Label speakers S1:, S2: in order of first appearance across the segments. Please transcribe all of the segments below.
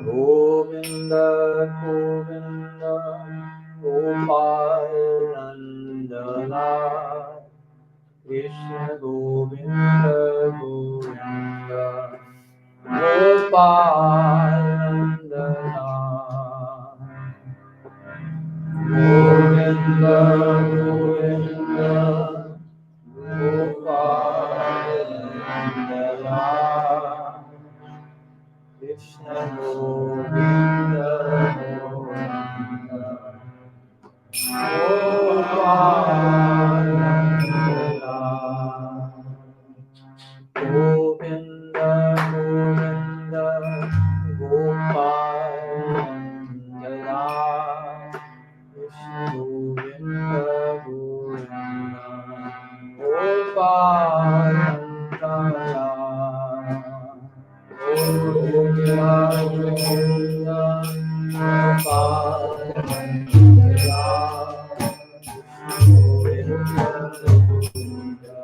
S1: Govinda, Govinda, Gopal Nandana, Krishna Govinda, Govinda, Gopal Nandana, Govinda, Govinda, Gopal Nandana, Krishna Govinda, Govinda, Gopal Nandana, Govinda, Govinda, Gopal Nandana, Krishna Govinda, Govinda, Gopal Nandana. Govinda, Govinda, Gopal Nandana, Govinda, Govinda,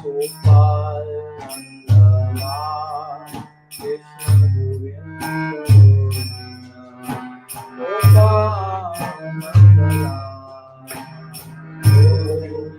S1: Gopal Nandana, Krishna Govinda, Govinda, Gopal Nandana,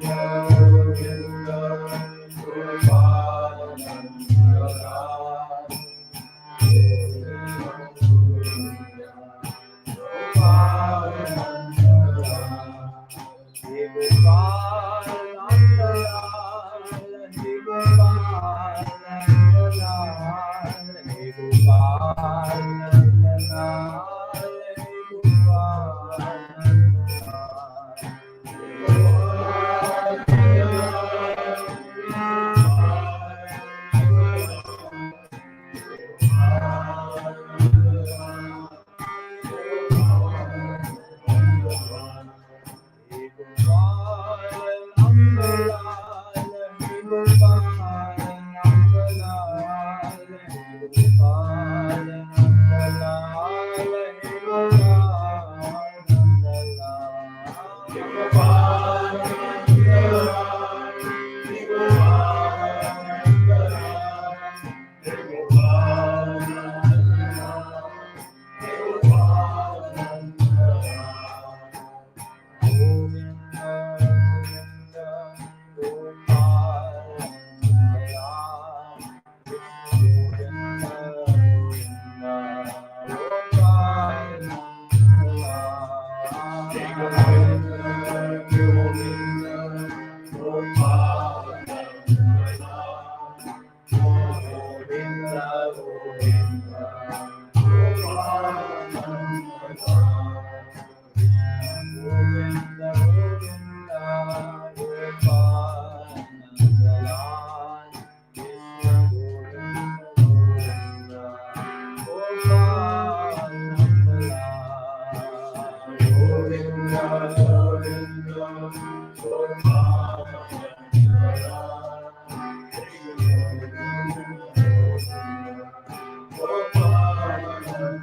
S1: Krishna Govinda, Govinda, Gopal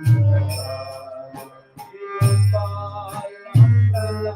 S1: Nandana.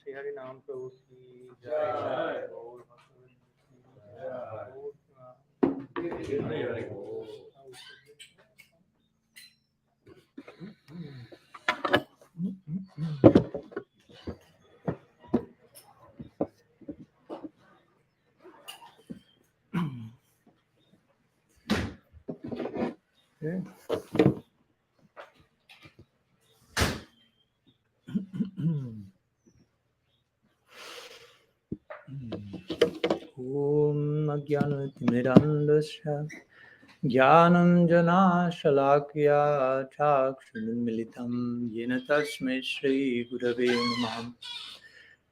S1: Shri Hari नाम प्रभु की जय। बोल Om Ajnanatimirandasya Jnananjana Shalakya Chakshunmilitam Yena Tasmai Shri Gurave Namah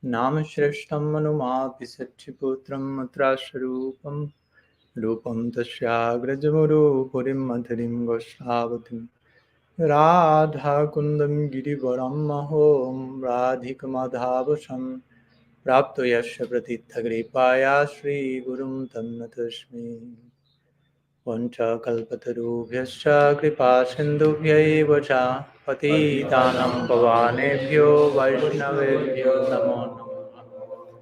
S1: Namashrestam Manumapi Satchiputram Matrasharupam Rupam Tasyagrajamuru Purim Madharim Gosavatim Radha Kundam Girivaram Mahom Radhikamadhavasam Prapto Yasya Pratitha Gripaya Shri Gurum Tannatasmi Vancha kalpatarubhyascha kripa sindhubhyaiva cha patitanam pavanebhyo vaishnavebhyo namo namaha.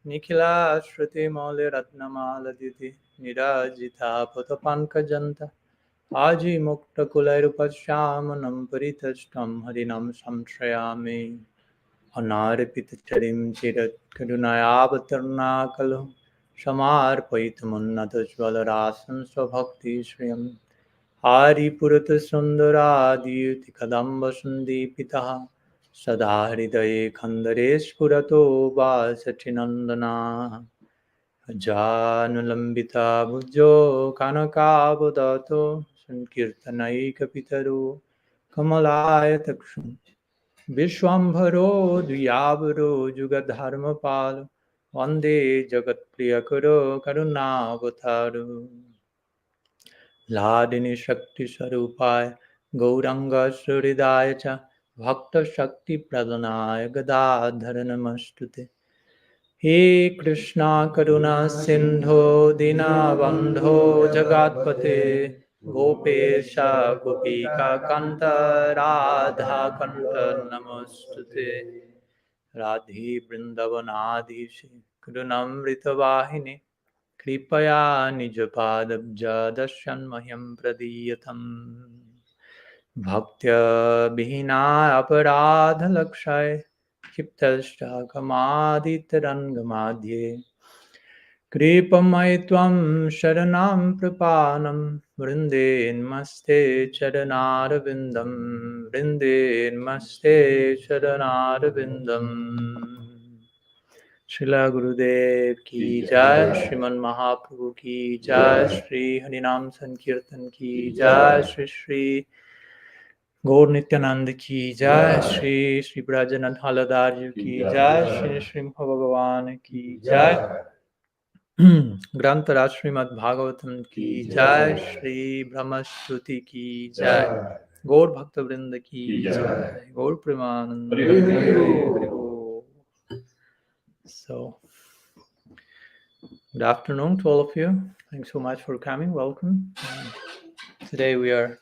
S1: Nikhila shruti maule ratnamala diti nirajita patapankajanta Aji mukta kulairupasyamanam paritashtam harinam samshrayami Anarpita charim chirat karunayavatarnakalu Samarpaitamannatashvalarasam svabhakti shriyam Hari purata sundaradi kadamba sundipitaha Sada hridaye khandaresh purato vasachinandana Janulambita bhujjo kanakabadato sankirtanaikapitaro kamalaya taksham Vishwambharo Dvyavaro Jugadharmapalo Vande Jagat Priyakaro Karunavataru Ladini Shakti Sarupaya Gauranga Suridaya Cha Bhakta Shakti Pradhanaya Gadadhara Namastute He Krishna Karuna Sindho Dinabandho Jagatpate Gopesha Gopika Kanta Radha Kanta Namastute Radhi Vrindavanadhishi Karunamrita Vahini Kripaya Nijapadabja Dasyan Mahyam Pradiyatam Bhaktya Bhina Aparadha Lakshay Kiptashta Kamaditarangamadhye Kripamai Tvam Sharanam Prapanam Vrindein Maste Charanarvindam Vrindein Maste Charanarvindam Srila Gurudev Ki Jai Shriman Mahaprabhu Ki Jai Shri Harinam Sankirtan Ki Jai Shri Shri Gaur Nityananda ki jai, Shri Shri Brajanath Haladar ji ki jai, Shri Shri Bhagavan ki jai, Grantara Srimad Bhagavatam ki jai, Shri Brahma-stuti ki jai, Gaur Bhakta Vrinda ki jai, Gaur Premananda. So, good afternoon to all of you. Thanks so much for coming. Welcome. Today we are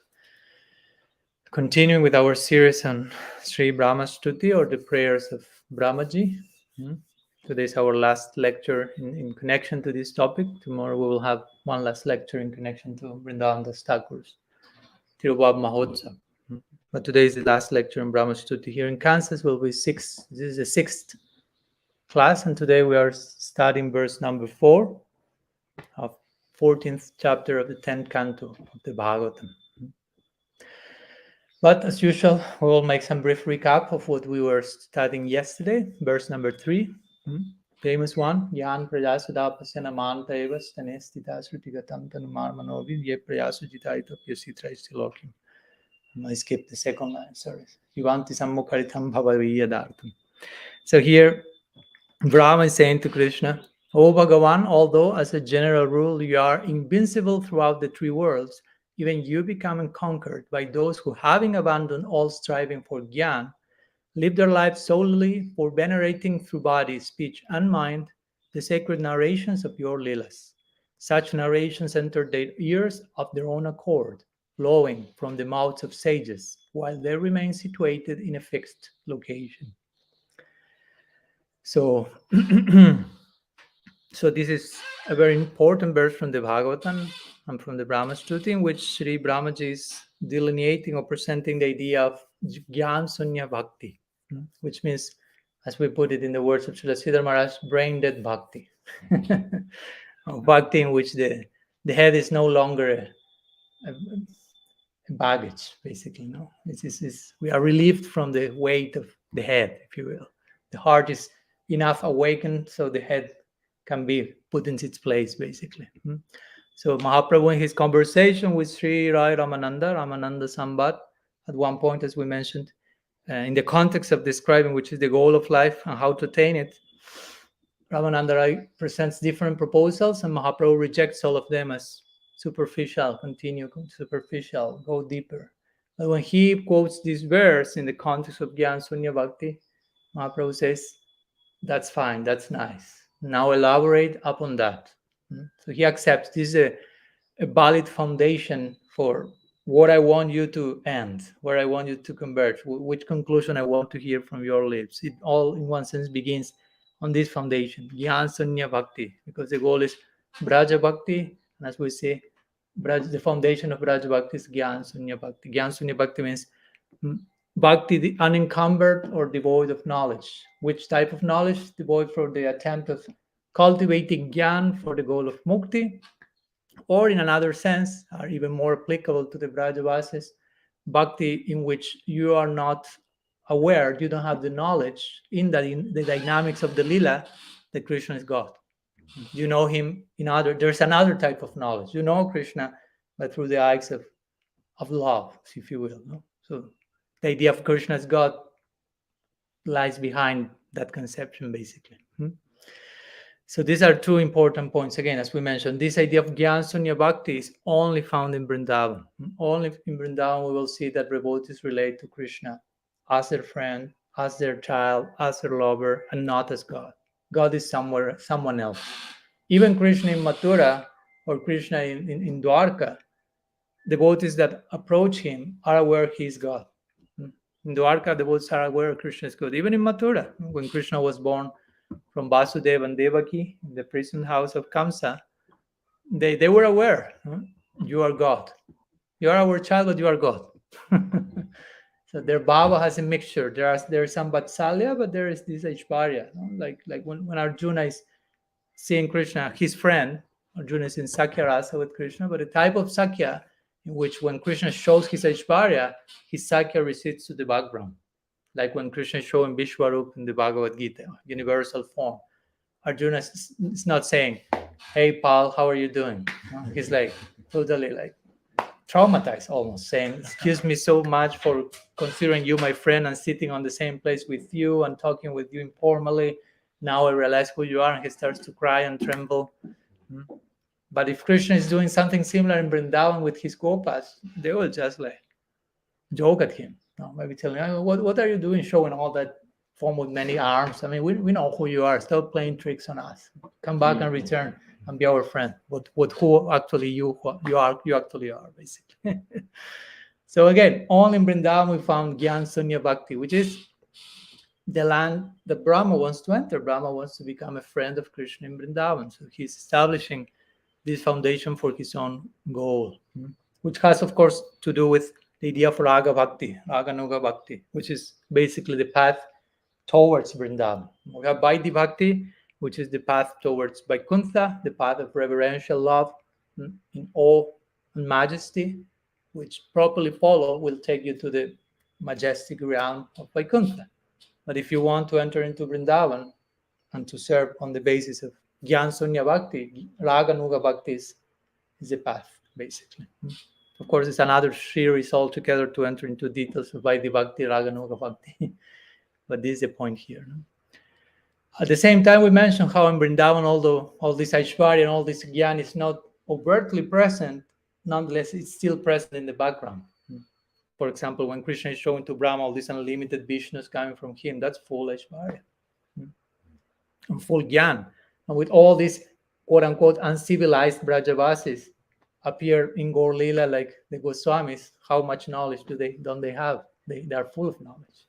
S1: continuing with our series on Sri Brahma-stuti, or the prayers of Brahmaji. Today is our last lecture in connection to this topic. Tomorrow we will have one last lecture in connection to Vrindavan Das Thakur's Tirubhav Mahotsav. But today is the last lecture in Brahma-stuti. Here in Kansas will be this is the sixth class, and today we are studying verse number 4 of 14th chapter of the 10th canto of the Bhagavatam. But as usual, we will make some brief recap of what we were studying yesterday. Verse number 3, famous one. Yan prayasudha pasena manta eva stane stita srutigatam tanumar manovi ye prayasu jitaita pyasitra istilokim. I skipped the second line, sorry. Yuvanti sammukaritam bhavaviyadartam. So here, Brahma is saying to Krishna, O Bhagavan, although as a general rule you are invincible throughout the three worlds, even you become conquered by those who, having abandoned all striving for Gyan, live their lives solely for venerating through body, speech, and mind the sacred narrations of your Leelas. Such narrations enter their ears of their own accord, flowing from the mouths of sages, while they remain situated in a fixed location. So, so this is a very important verse from the Bhagavatam and from the Brahma-stuti, in which Sri Brahmaji is delineating or presenting the idea of Gyan Sunya Bhakti, which means, as we put it in the words of Srila Sridhar Maharaj, brain-dead Bhakti. Bhakti in which the head is no longer a baggage, basically. No, we are relieved from the weight of the head, if you will. The heart is enough awakened so the head can be put in its place, basically. So Mahaprabhu, in his conversation with Sri Rai Ramananda Sambat, at one point, as we mentioned, in the context of describing which is the goal of life and how to attain it, Ramananda Rai presents different proposals, and Mahaprabhu rejects all of them as superficial, superficial, go deeper. But when he quotes this verse in the context of Gyan Sunya Bhakti, Mahaprabhu says, that's fine, that's nice. Now elaborate upon that. So he accepts this is a valid foundation for what I want you to end, where I want you to converge, which conclusion I want to hear from your lips. It all, in one sense, begins on this foundation, Jnana Sunya Bhakti, because the goal is Braja Bhakti, and as we say, the foundation of Braja Bhakti is Jnana Sunya Bhakti. Jnana Sunya Bhakti means Bhakti, the unencumbered or devoid of knowledge. Which type of knowledge? Devoid for the attempt of cultivating Jnana for the goal of Mukti, or in another sense, are even more applicable to the Brajavasis, Bhakti in which you are not aware, you don't have the knowledge in the dynamics of the Lila that Krishna is God. You know him there's another type of knowledge. You know Krishna, but through the eyes of love, if you will. No? So the idea of Krishna as God lies behind that conception, basically. So these are two important points. Again, as we mentioned, this idea of Jnana Sunya Bhakti is only found in Vrindavan. Only in Vrindavan we will see that devotees relate to Krishna as their friend, as their child, as their lover, and not as God. God is someone else. Even Krishna in Mathura or Krishna in Dwarka, devotees that approach him are aware he is God. In Dwarka, devotees are aware Krishna is God. Even in Mathura, when Krishna was born from Vasudeva and Devaki in the prison house of Kamsa, they were aware, you are God. You are our child, but you are God. So their bhava has a mixture. There is some Vatsalya, but there is this Aishvarya. Like when Arjuna is seeing Krishna, his friend, Arjuna is in Sakya Rasa with Krishna, but a type of Sakya in which when Krishna shows his Aishvarya, his Sakya recedes to the background. Like when Krishna is showing Vishwarup in the Bhagavad Gita, universal form. Arjuna is not saying, hey, pal, how are you doing? He's like, totally like traumatized almost, saying, excuse me so much for considering you my friend and sitting on the same place with you and talking with you informally. Now I realize who you are, and he starts to cry and tremble. But if Krishna is doing something similar in Vrindavan with his gopas, they will just like joke at him. Maybe telling him, what are you doing showing all that form with many arms? I mean, we know who you are. Stop playing tricks on us. Come back and return and be our friend. Who actually you actually are, basically. So again, only in Vrindavan we found Jnana Sunya Bhakti, which is the land that Brahma wants to enter. Brahma wants to become a friend of Krishna in Vrindavan. So he's establishing this foundation for his own goal, which has, of course, to do with the idea of Raga Bhakti, Raganuga Bhakti, which is basically the path towards Vrindavan. We have Vaidhi Bhakti, which is the path towards Vaikuntha, the path of reverential love in awe and majesty, which properly followed will take you to the majestic realm of Vaikuntha. But if you want to enter into Vrindavan and to serve on the basis of Jnana Sunya Bhakti, Raganuga Bhakti is the path, basically. Of course, it's another series altogether to enter into details of Vaidhi Bhakti, Raganuga Bhakti. But this is the point here. At the same time, we mentioned how in Vrindavan, although all this Aishwarya and all this Gyan is not overtly present, nonetheless, it's still present in the background. For example, when Krishna is showing to Brahma all these unlimited Vishnus coming from him, that's full Aishwarya and full Gyan. And with all these quote-unquote uncivilized Brajavasis appear in Gaur Lila like the Goswamis, how much knowledge don't they have? They are full of knowledge.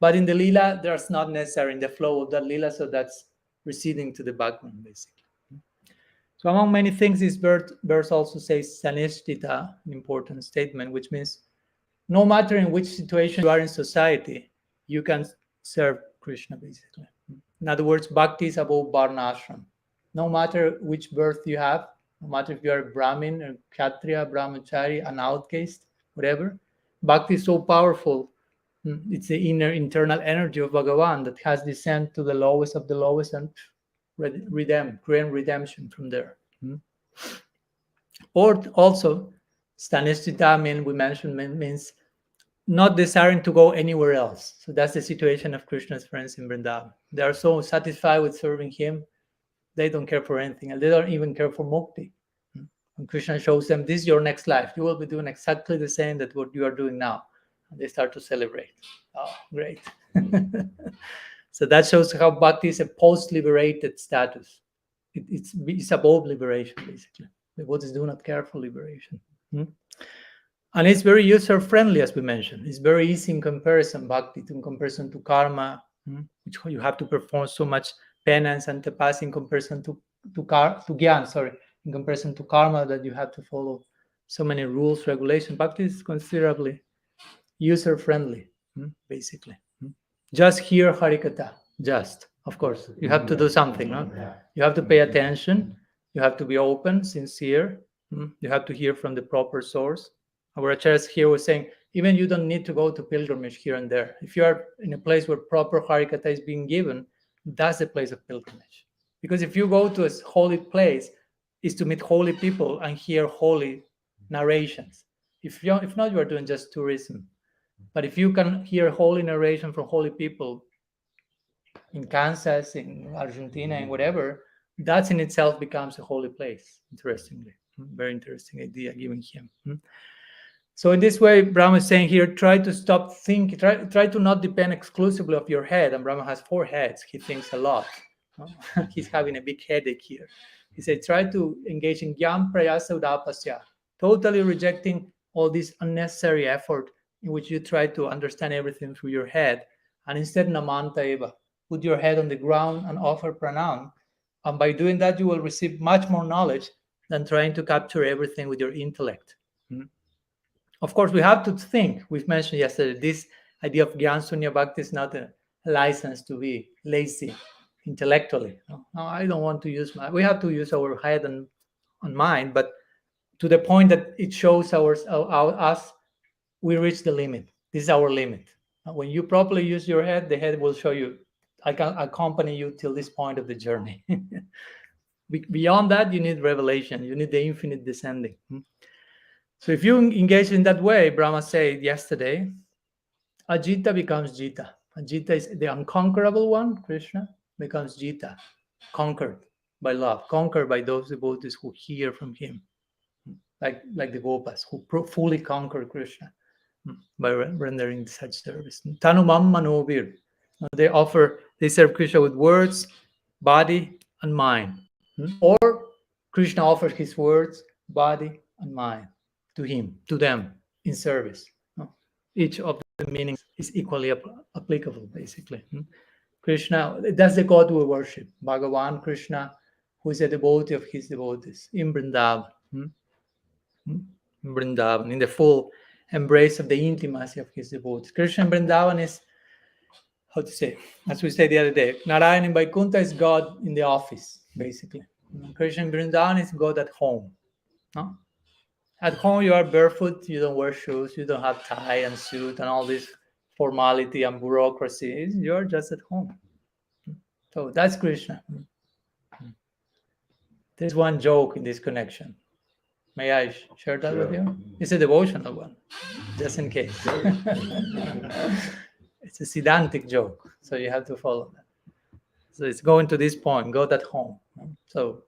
S1: But in the Lila, that's not necessary in the flow of that Lila, so that's receding to the background, basically. So among many things, this verse also says Sanishtita, an important statement, which means no matter in which situation you are in society, you can serve Krishna, basically. In other words, Bhakti is above Varna Ashram. No matter which birth you have, no matter if you are a Brahmin, or Kshatriya, Brahmachari, an outcast, whatever, Bhakti is so powerful. It's the internal energy of Bhagavan that has descent to the lowest of the lowest and create redemption from there. Or also, Stanishtita, we mentioned, means not desiring to go anywhere else. So that's the situation of Krishna's friends in Vrindavan. They are so satisfied with serving him, they don't care for anything, and they don't even care for mukti. And Krishna shows them, this is your next life. You will be doing exactly the same that what you are doing now. And they start to celebrate. Oh, great. So that shows how Bhakti is a post-liberated status. It's above liberation, basically. The Buddhists do not care for liberation. And it's very user-friendly, as we mentioned. It's very easy in comparison, Bhakti, in comparison to karma, which you have to perform so much penance and tapas in comparison to Gyan, in comparison to karma that you have to follow so many rules, regulations. Bhakti is considerably user-friendly, basically. Just hear Harikatha, just. Of course, you have to do something. No? You have to pay attention. You have to be open, sincere. You have to hear from the proper source. Our acharyas here was saying, even you don't need to go to pilgrimage here and there. If you are in a place where proper Harikatha is being given, that's the place of pilgrimage. Because if you go to a holy place, is to meet holy people and hear holy narrations. If not, you are doing just tourism. But if you can hear holy narration from holy people in Kansas, in Argentina, and whatever, that in itself becomes a holy place, interestingly. Very interesting idea given him. So in this way, Brahma is saying here, try to stop thinking, try to not depend exclusively of your head. And Brahma has 4 heads. He thinks a lot. He's having a big headache here. He said, try to engage in Jnana Prayasa Udapasya, totally rejecting all this unnecessary effort in which you try to understand everything through your head. And instead, Namanta Eva, put your head on the ground and offer pranam. And by doing that, you will receive much more knowledge than trying to capture everything with your intellect. Of course, we have to think. We've mentioned yesterday, this idea of Gyan Sunya Bhakti is not a license to be lazy intellectually. No, I don't want to use we have to use our head and mind, but to the point that it shows us, we reach the limit. This is our limit. When you properly use your head, the head will show you, I can accompany you till this point of the journey. Beyond that, you need revelation. You need the infinite descending. So if you engage in that way, Brahma said yesterday, Ajita becomes Jita. Ajita is the unconquerable one, Krishna, becomes Jita, conquered by love, conquered by those devotees who hear from him, like the Gopas, who fully conquer Krishna by rendering such service. Tanumam Manovir. They serve Krishna with words, body, and mind. Or Krishna offers his words, body, and mind to him, to them, in service. Each of the meanings is equally applicable, basically. Krishna, that's the God we worship. Bhagavan Krishna, who is a devotee of his devotees, in Vrindavan. In Vrindavan, in the full embrace of the intimacy of his devotees. Krishna in Vrindavan is, how to say, as we said the other day, Narayana in Vaikuntha is God in the office, basically. Krishna in Vrindavan is God at home. No? At home, you are barefoot, you don't wear shoes, you don't have tie and suit and all this formality and bureaucracy. You're just at home. So that's Krishna. There's one joke in this connection. May I share that with you? It's a devotional one, just in case. It's a Siddhantic joke, so you have to follow that. So it's going to this point, God at home. So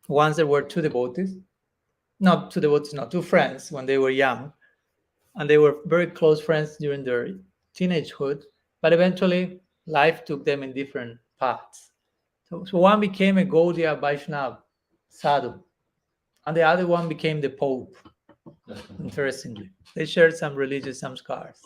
S1: once there were two friends when they were young, and they were very close friends during their teenagehood, but eventually life took them in different paths. So one became a Gaudiya Vaishnava sadhu, and the other one became the Pope, interestingly. They shared some religious samskars.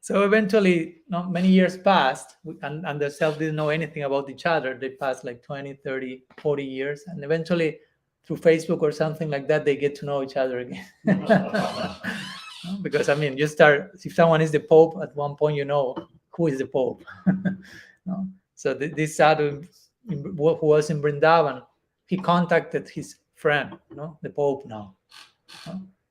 S1: So eventually, many years passed, and they self didn't know anything about each other. They passed like 20, 30, 40 years, and eventually through Facebook or something like that, they get to know each other again. Because, you start, if someone is the Pope, at one point you know who is the Pope. So this sadhu who was in Vrindavan, he contacted his friend, the Pope now.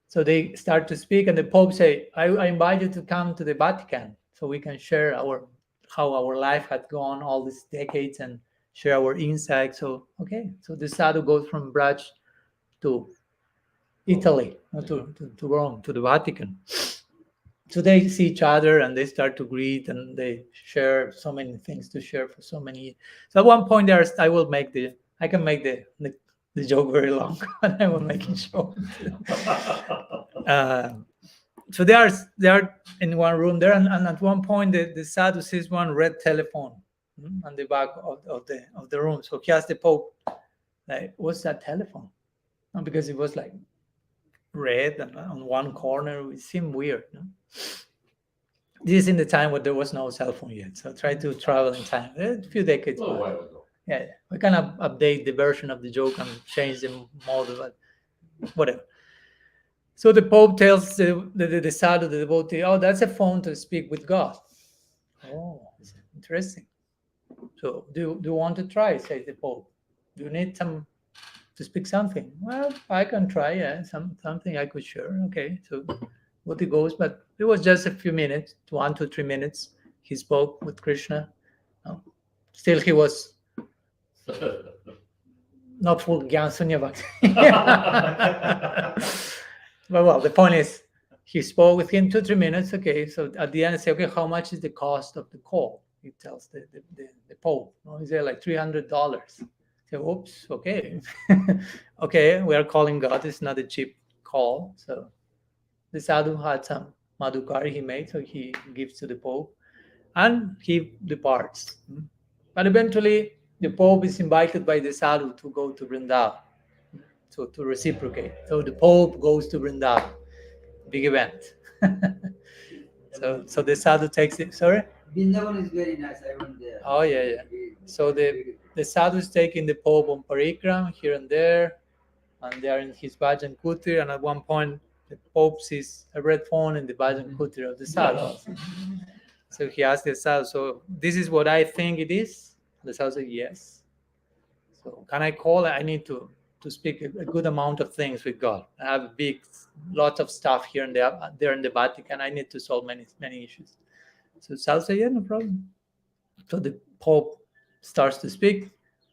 S1: So they start to speak, and the Pope say, I invite you to come to the Vatican so we can share how our life had gone all these decades and share our insights. So, okay. So the sadhu goes from Braj to Italy, to Rome, to the Vatican. So they see each other and they start to greet, and they share so many things to share for so many years. So at one point I can make the joke very long, but I will make it short. So they are in one room there, and at one point the sadhu sees one red telephone on the back of the room. So he asks the Pope, like, what's that telephone? No, because it was like red and on one corner. It seemed weird. No? This is in the time when there was no cell phone yet. So try to travel in time. A few decades
S2: A
S1: back.
S2: while ago.
S1: Yeah, we kind of update the version of the joke and change the model, but whatever. So the Pope tells the sadhu, the devotee, oh, that's a phone to speak with God. Oh, interesting. So do you want to try, says the Pope. Do you need some to speak something? Well, I can try, yeah, something I could share. Okay, so what it goes, but it was just a few minutes, 1 to 3 minutes. He spoke with Krishna. No. Still, he was not full Gyan Sunya Bhakti. But well, the point is, he spoke with him 2 3 minutes. Okay, so at the end, I say, okay, how much is the cost of the call? He tells the Pope. No, he said like $300. So, oops, okay, okay, we are calling God. It's not a cheap call. So the sadhu had some madhukari he made, so he gives to the Pope, and he departs. But eventually, the Pope is invited by the sadhu to go to Vrindavan, to reciprocate. So the Pope goes to Vrindavan, big event. so the sadhu takes it. Sorry.
S3: Vrindavan is very nice. I went there.
S1: Oh yeah. So the sadhu is taking the Pope on parikram here and there, and they are in his bhajan kutir. And at one point, the Pope sees a red phone in the bhajan kutir of the sadhu. So he asked the sadhu, so this is what I think it is? The sadhu said, yes. So can I call? I need to speak a good amount of things with God. I have lots of stuff here and there in the Vatican. I need to solve many issues. So sadhu said, yeah, no problem. So the Pope starts to speak,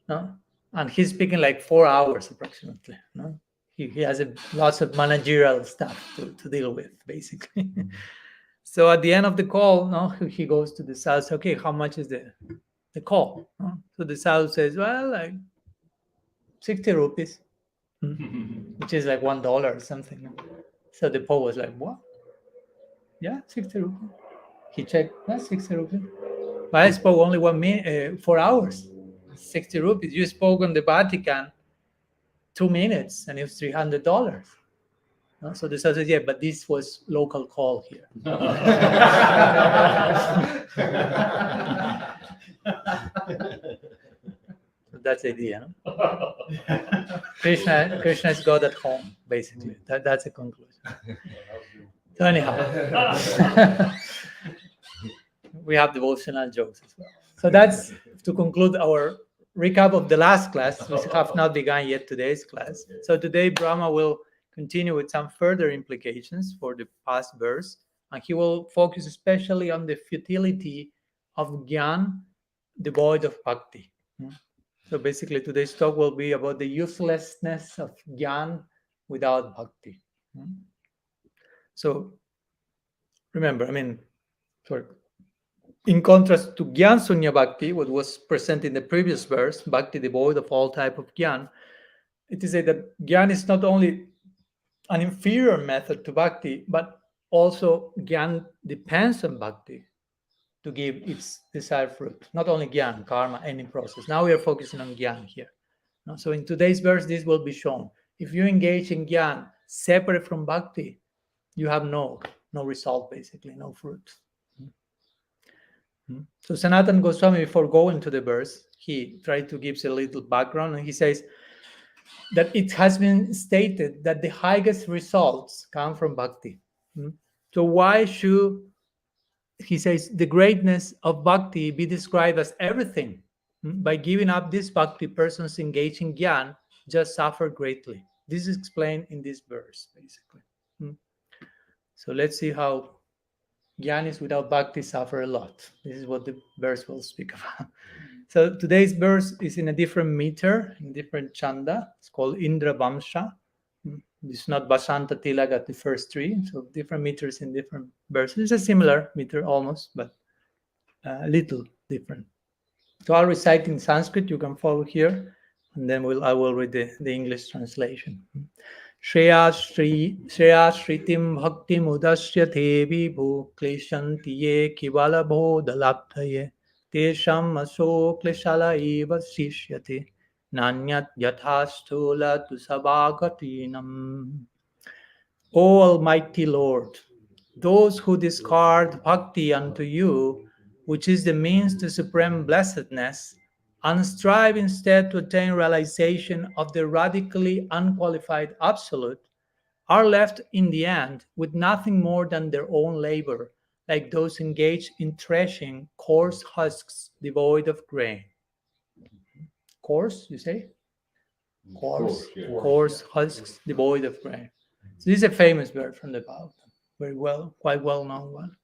S1: no? And he's speaking like 4 hours approximately. No? He has lots of managerial stuff to deal with, basically. Mm-hmm. So at the end of the call, no, he goes to the sadhu, okay, how much is the call? No? So the sadhu says, well, like 60 rupees, which is like $1 or something. So the Pope was like, what? Yeah, 60 rupees. He checked, that's 60 rupees. But I spoke only 1 minute, 4 hours, 60 rupees. You spoke on the Vatican 2 minutes, and it was $300. No? So the sadhu said, yeah, but this was local call here. So that's the idea. No? Krishna is God at home, basically. That's a conclusion. So anyhow, we have devotional jokes as well. So that's to conclude our recap of the last class. We have not begun yet today's class. So today Brahma will continue with some further implications for the past verse, and he will focus especially on the futility of Jnana devoid of Bhakti. So basically today's talk will be about the uselessness of Jnana without Bhakti. So remember, in contrast to Gyan Sunya Bhakti, what was present in the previous verse, Bhakti devoid of all type of Gyan, it is said that Gyan is not only an inferior method to Bhakti, but also Gyan depends on Bhakti to give its desired fruit. Not only Gyan, karma, any process. Now we are focusing on Gyan here. So in today's verse, this will be shown. If you engage in Gyan separate from Bhakti, you have no result, basically, no fruit. So Sanatana Goswami, before going to the verse, he tried to give a little background, and he says that it has been stated that the highest results come from Bhakti. So why should, he says, the greatness of Bhakti be described as everything? By giving up this Bhakti, persons engaged in Gyan just suffer greatly. This is explained in this verse, basically. So let's see how Gyanis without Bhakti suffer a lot. This is what the verse will speak about. So today's verse is in a different meter, in different chanda. It's called Indra Vamsha. It's not Basanta Tilaga, the first three. So different meters in different verses. It's a similar meter almost, but a little different. So I'll recite in Sanskrit. You can follow here, and then I will read the English translation. Shreya Shritim Bhakti Mudasya Devi Bhu Kleshanti Ye Kivala Bodhalabdhaye Tesham Aso Kleshala Eva Sishyate nanyat yathastula tu sabagatinam. O Almighty Lord, those who discard bhakti unto you, which is the means to supreme blessedness, and strive instead to attain realization of the radically unqualified absolute, are left in the end with nothing more than their own labor, like those engaged in threshing coarse husks devoid of grain. Coarse, you say? Coarse, coarse husks devoid of grain. So this is a famous verse from the Bible, quite well known one,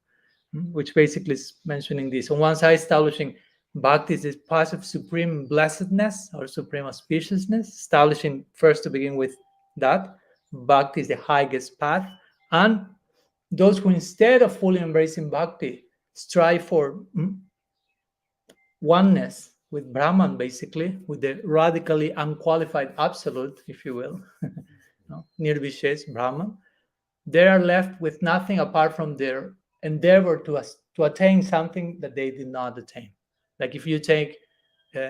S1: which basically is mentioning this. On one side, establishing bhakti is this path of supreme blessedness or supreme auspiciousness, establishing first to begin with that. Bhakti is the highest path. And those who instead of fully embracing bhakti strive for oneness with Brahman, basically, with the radically unqualified absolute, if you will, Nirvishesh Brahman, they are left with nothing apart from their endeavor to attain something that they did not attain. Like if you take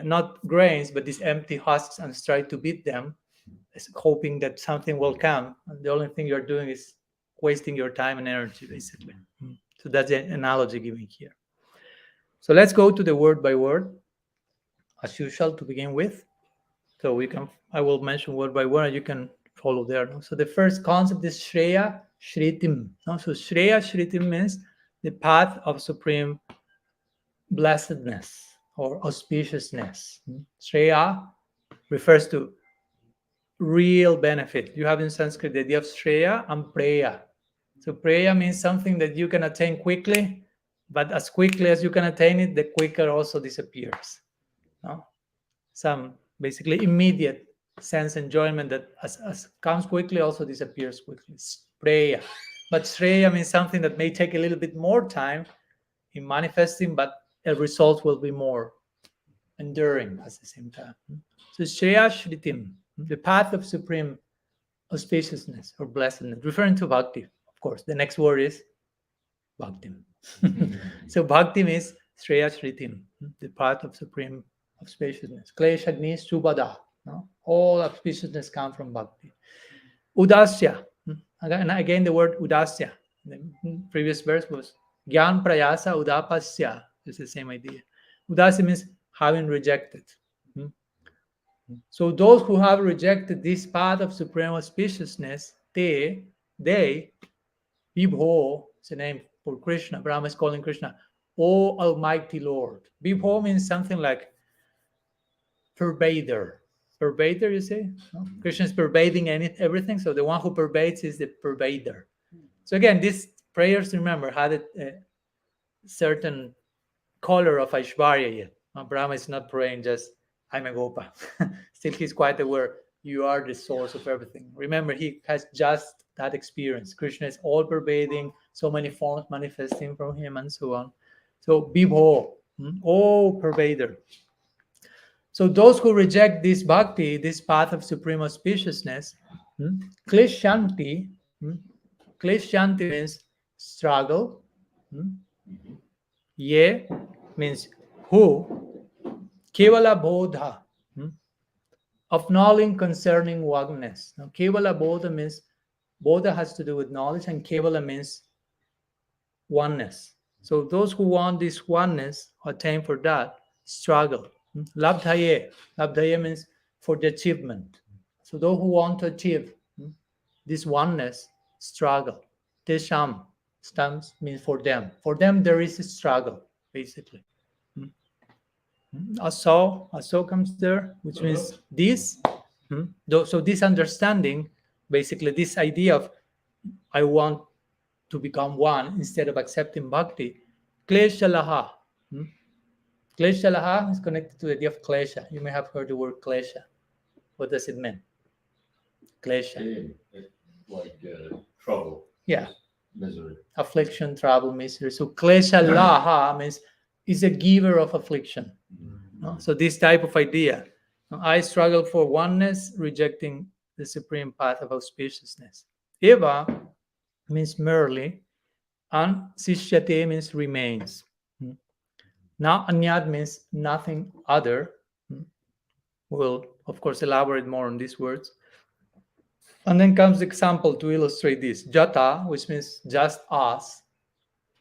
S1: not grains, but these empty husks and try to beat them, hoping that something will come, and the only thing you're doing is wasting your time and energy, basically. So that's the analogy given here. So let's go to the word by word, as usual, to begin with. So I will mention word by word, and you can follow there. No? So the first concept is Shreya Shritim. No? So Shreya Shritim means the path of supreme blessedness or auspiciousness. Shreya refers to real benefit. You have in Sanskrit the idea of Shreya and Preya. So Preya means something that you can attain quickly, but as quickly as you can attain it, the quicker also disappears. No? Some basically immediate sense enjoyment that as comes quickly also disappears quickly. Preya. But Shreya means something that may take a little bit more time in manifesting, but the result will be more enduring at the same time. So Shreya Shritim, the path of supreme auspiciousness or blessedness, referring to Bhakti, of course. The next word is Bhakti. So Bhakti means Shreya Shritim, the path of supreme auspiciousness. Klesha Agni Subhada. No? All auspiciousness come from Bhakti. Udasya. And again, the word Udasya. The previous verse was Gyan Prayasa Udapasya. It's the same idea. Udasya means having rejected. So those who have rejected this path of supreme auspiciousness, they, Vibho, it's a name for Krishna. Brahma is calling Krishna, O Almighty Lord. Vibho means something like pervader. Pervader, you say? No? Krishna is pervading everything, so the one who pervades is the pervader. So again, these prayers, remember, had a certain color of Aishvarya yet. Brahma is not praying just, I'm a Gopa. Still, he's quite aware you are the source of everything. Remember, he has just that experience. Krishna is all pervading, so many forms manifesting from him, and so on. So, Vibho, oh pervader. So, those who reject this bhakti, this path of supreme auspiciousness, kleshanti, kleshanti means struggle. Ye means who, kevala bodha, of knowledge concerning oneness. Now, kevala bodha means, bodha has to do with knowledge, and kevala means oneness. So those who want this oneness, attain for that, struggle. Labdhaye, labdhaye means for the achievement. So those who want to achieve this oneness, struggle. Tesham, stands means for them. For them, there is a struggle, basically. Aso comes there, which means this. So this understanding, basically this idea of I want to become one instead of accepting bhakti. Klesha laha. Klesha laha is connected to the idea of klesha. You may have heard the word klesha. What does it mean? Klesha.
S2: Like trouble.
S1: Yeah.
S2: Misery.
S1: Affliction, trouble, misery. So klesha laha means is a giver of affliction. So this type of idea. I struggle for oneness, rejecting the supreme path of auspiciousness. Eva means merely, and sishyate means remains. Now anyad means nothing other, We'll, of course, elaborate more on these words. And then comes the example to illustrate this. Jata, which means just as.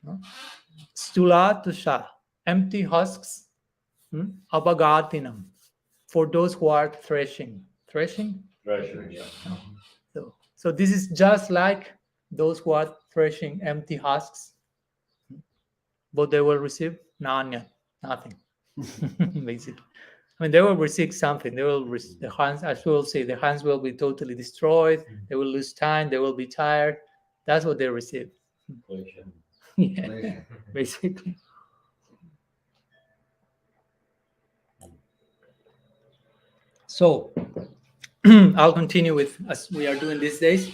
S1: No? Stula tusha, empty husks. Abagatinam, for those who are threshing. Threshing?
S2: Treasure, yeah.
S1: So this is just like those who are threshing empty husks. But they will receive nanya, nothing. Basically. I mean, they will receive something. They will the hands, as we will say, the hands will be totally destroyed. They will lose time. They will be tired. That's what they receive. Yeah, basically. So I'll continue with, as we are doing these days,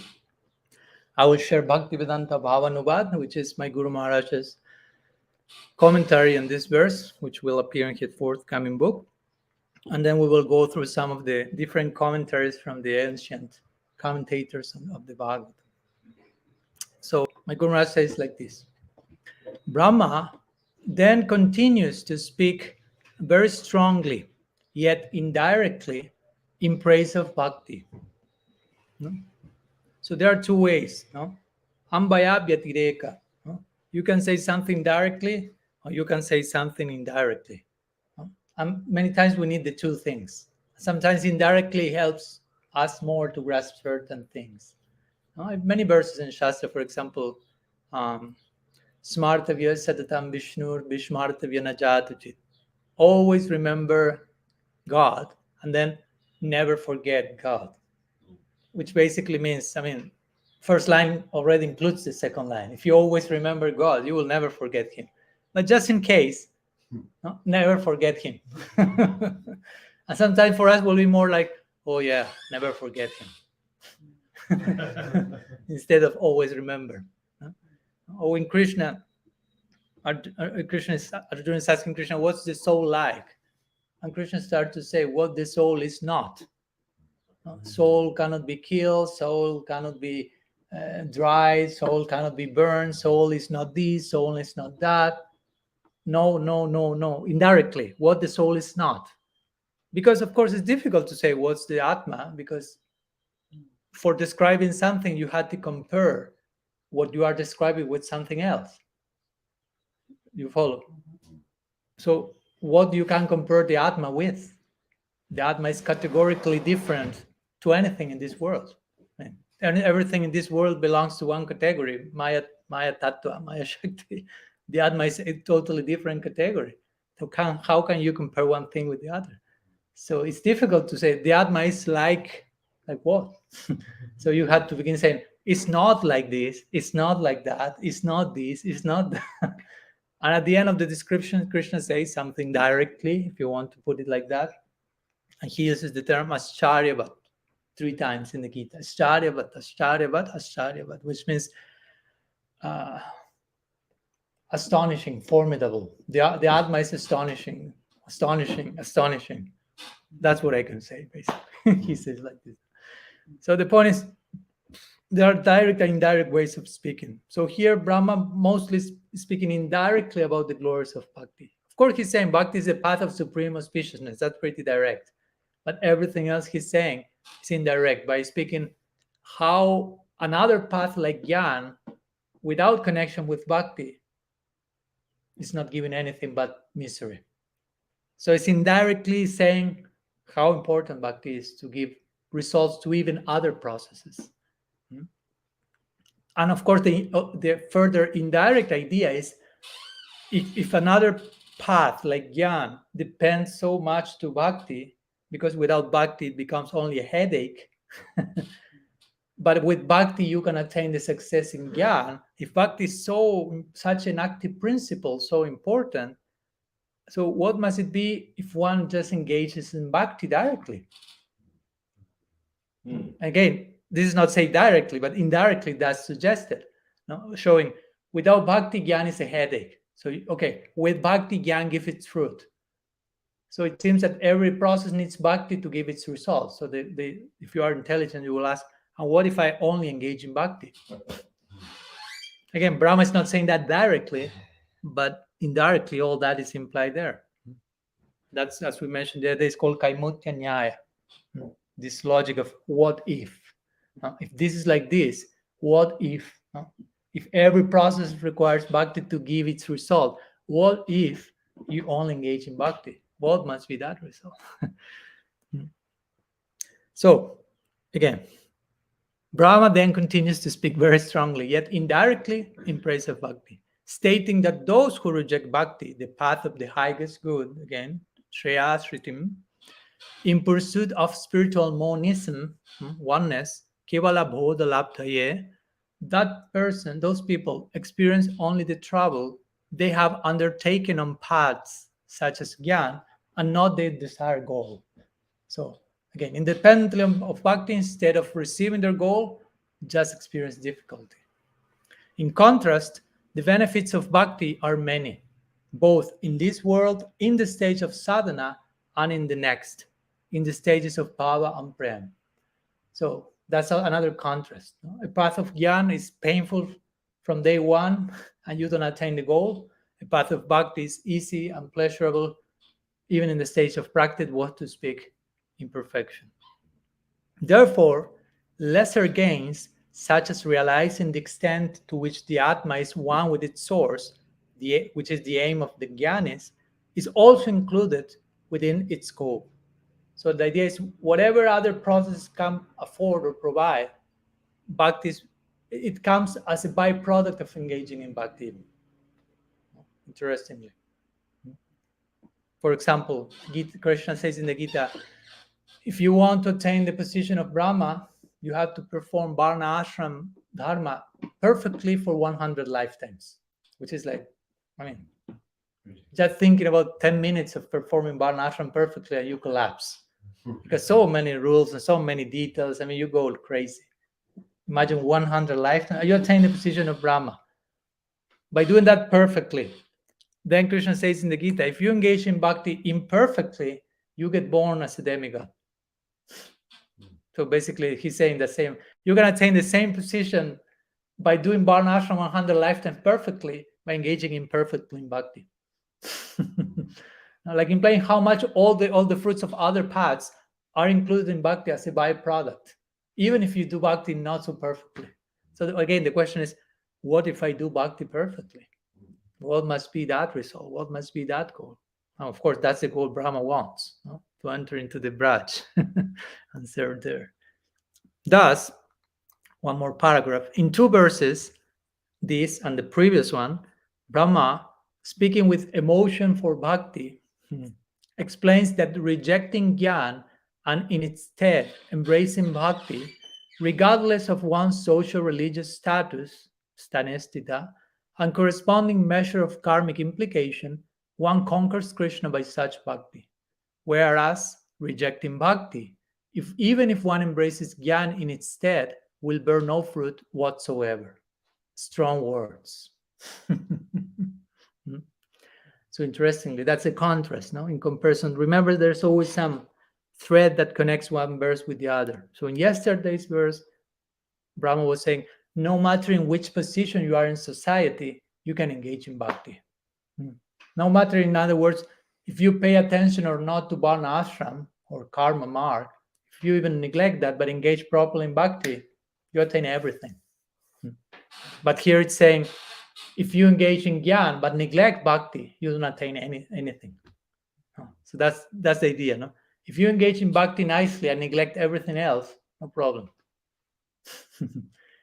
S1: I will share Bhaktivedanta Bhavanubad, which is my Guru Maharaj's commentary on this verse, which will appear in his forthcoming book. And then we will go through some of the different commentaries from the ancient commentators of the Bhagavad. So my Guru Maharaj says like this. Brahma then continues to speak very strongly, yet indirectly, in praise of Bhakti. No? So there are two ways. No? Ambaya Vyatireka. No? You can say something directly, or you can say something indirectly. No? And many times we need the two things. Sometimes indirectly helps us more to grasp certain things. No? Many verses in Shastra, for example, Smartavya Satatam Vishnur Vishmartavya Najatuchit. Always remember God and then never forget God. Which basically means, I mean, first line already includes the second line. If you always remember God, you will never forget him. But just in case, no, never forget him. And sometimes for us will be more like, oh yeah, never forget him. Instead of always remember. Oh, in Krishna, Krishna is asking Krishna, what's the soul like? And Krishna starts to say what the soul is not. Soul cannot be killed, soul cannot be dried, soul cannot be burned, soul is not this, soul is not that. No. Indirectly, what the soul is not. Because, of course, it's difficult to say what's the Atma, because for describing something, you had to compare what you are describing with something else. You follow? So what you can compare the Atma with? The Atma is categorically different to anything in this world. And everything in this world belongs to one category, Maya Tattva, Maya Shakti. The Atma is a totally different category. So how can you compare one thing with the other? So it's difficult to say the Atma is like what? So you have to begin saying, it's not like this, it's not like that, it's not this, it's not that. And at the end of the description, Krishna says something directly, if you want to put it like that. And he uses the term Ascharyavat 3 times in the Gita. Ascharyavat, Ascharyavat, Ascharyavat, which means astonishing, formidable. The Atma is astonishing. That's what I can say, basically. He says like this. So the point is, there are direct and indirect ways of speaking. So here, Brahma mostly is speaking indirectly about the glories of Bhakti. Of course, he's saying Bhakti is the path of supreme auspiciousness. That's pretty direct. But everything else he's saying is indirect by speaking how another path like Jnana, without connection with Bhakti, is not giving anything but misery. So it's indirectly saying how important Bhakti is to give results to even other processes. And of course, the further indirect idea is if another path like Jnana depends so much to Bhakti, because without Bhakti it becomes only a headache. But with Bhakti you can attain the success in Jnana. If Bhakti is such an active principle, so important, so what must it be if one just engages in Bhakti directly? Again, this is not said directly, but indirectly that's suggested, no? Showing without Bhakti, Jnana is a headache. So, okay, with Bhakti, Jnana gives its fruit. So it seems that every process needs Bhakti to give its results. So if you are intelligent, you will ask, and what if I only engage in Bhakti? Again, Brahma is not saying that directly, but indirectly all that is implied there. That's, as we mentioned the other day, it's called Kaimutya Nyaya. This logic of what if. If this is like this, what if? If every process requires bhakti to give its result, what if you only engage in bhakti? What must be that result? So, again, Brahma then continues to speak very strongly, yet indirectly, in praise of bhakti, stating that those who reject bhakti, the path of the highest good, again, Shreya Shritim, in pursuit of spiritual monism, oneness, Kevala Bodha Labdhaye, that person, those people, experience only the trouble they have undertaken on paths such as Gyan and not their desired goal. So, again, independently of bhakti, instead of receiving their goal, just experience difficulty. In contrast, the benefits of bhakti are many, both in this world, in the stage of sadhana, and in the next, in the stages of bhava and prem. So that's another contrast. A path of jnana is painful from day one, and you don't attain the goal. A path of bhakti is easy and pleasurable, even in the stage of practice, what to speak, imperfection. Therefore, lesser gains, such as realizing the extent to which the Atma is one with its source, which is the aim of the Jnanis, is also included within its scope. So the idea is whatever other processes can afford or provide, bhakti, it comes as a byproduct of engaging in bhakti. Interestingly. For example, Krishna says in the Gita, if you want to attain the position of Brahma, you have to perform Varna Ashram Dharma perfectly for 100 lifetimes, which is like, just thinking about 10 minutes of performing Varna Ashram perfectly and you collapse. Because so many rules and so many details, you go crazy. Imagine 100 lifetimes, you attain the position of Brahma. By doing that perfectly, then Krishna says in the Gita, if you engage in bhakti imperfectly, you get born as a demigod. So basically, he's saying the same. You're going to attain the same position by doing Varna Ashram 100 lifetimes perfectly by engaging imperfectly in bhakti. Like implying how much all the fruits of other paths are included in bhakti as a byproduct, even if you do bhakti not so perfectly. So again, the question is, what if I do bhakti perfectly? What must be that result? What must be that goal? Now, of course, that's the goal Brahma wants, to enter into the Braj and serve there. Thus, one more paragraph. In 2 verses, this and the previous one, Brahma, speaking with emotion for bhakti, explains that rejecting jnana and in its stead embracing bhakti, regardless of one's social religious status, stanestita, and corresponding measure of karmic implication, one conquers Krishna by such bhakti. Whereas rejecting bhakti, even if one embraces jnana in its stead, will bear no fruit whatsoever. Strong words. So interestingly, that's a contrast, in comparison. Remember, there's always some thread that connects one verse with the other. So in yesterday's verse, Brahma was saying, no matter in which position you are in society, you can engage in bhakti. No matter, in other words, if you pay attention or not to Varna Ashram or Karma Marg, if you even neglect that but engage properly in bhakti, you attain everything. But here it's saying, if you engage in jnana but neglect bhakti, you don't attain anything. So that's the idea. No? If you engage in bhakti nicely and neglect everything else, no problem.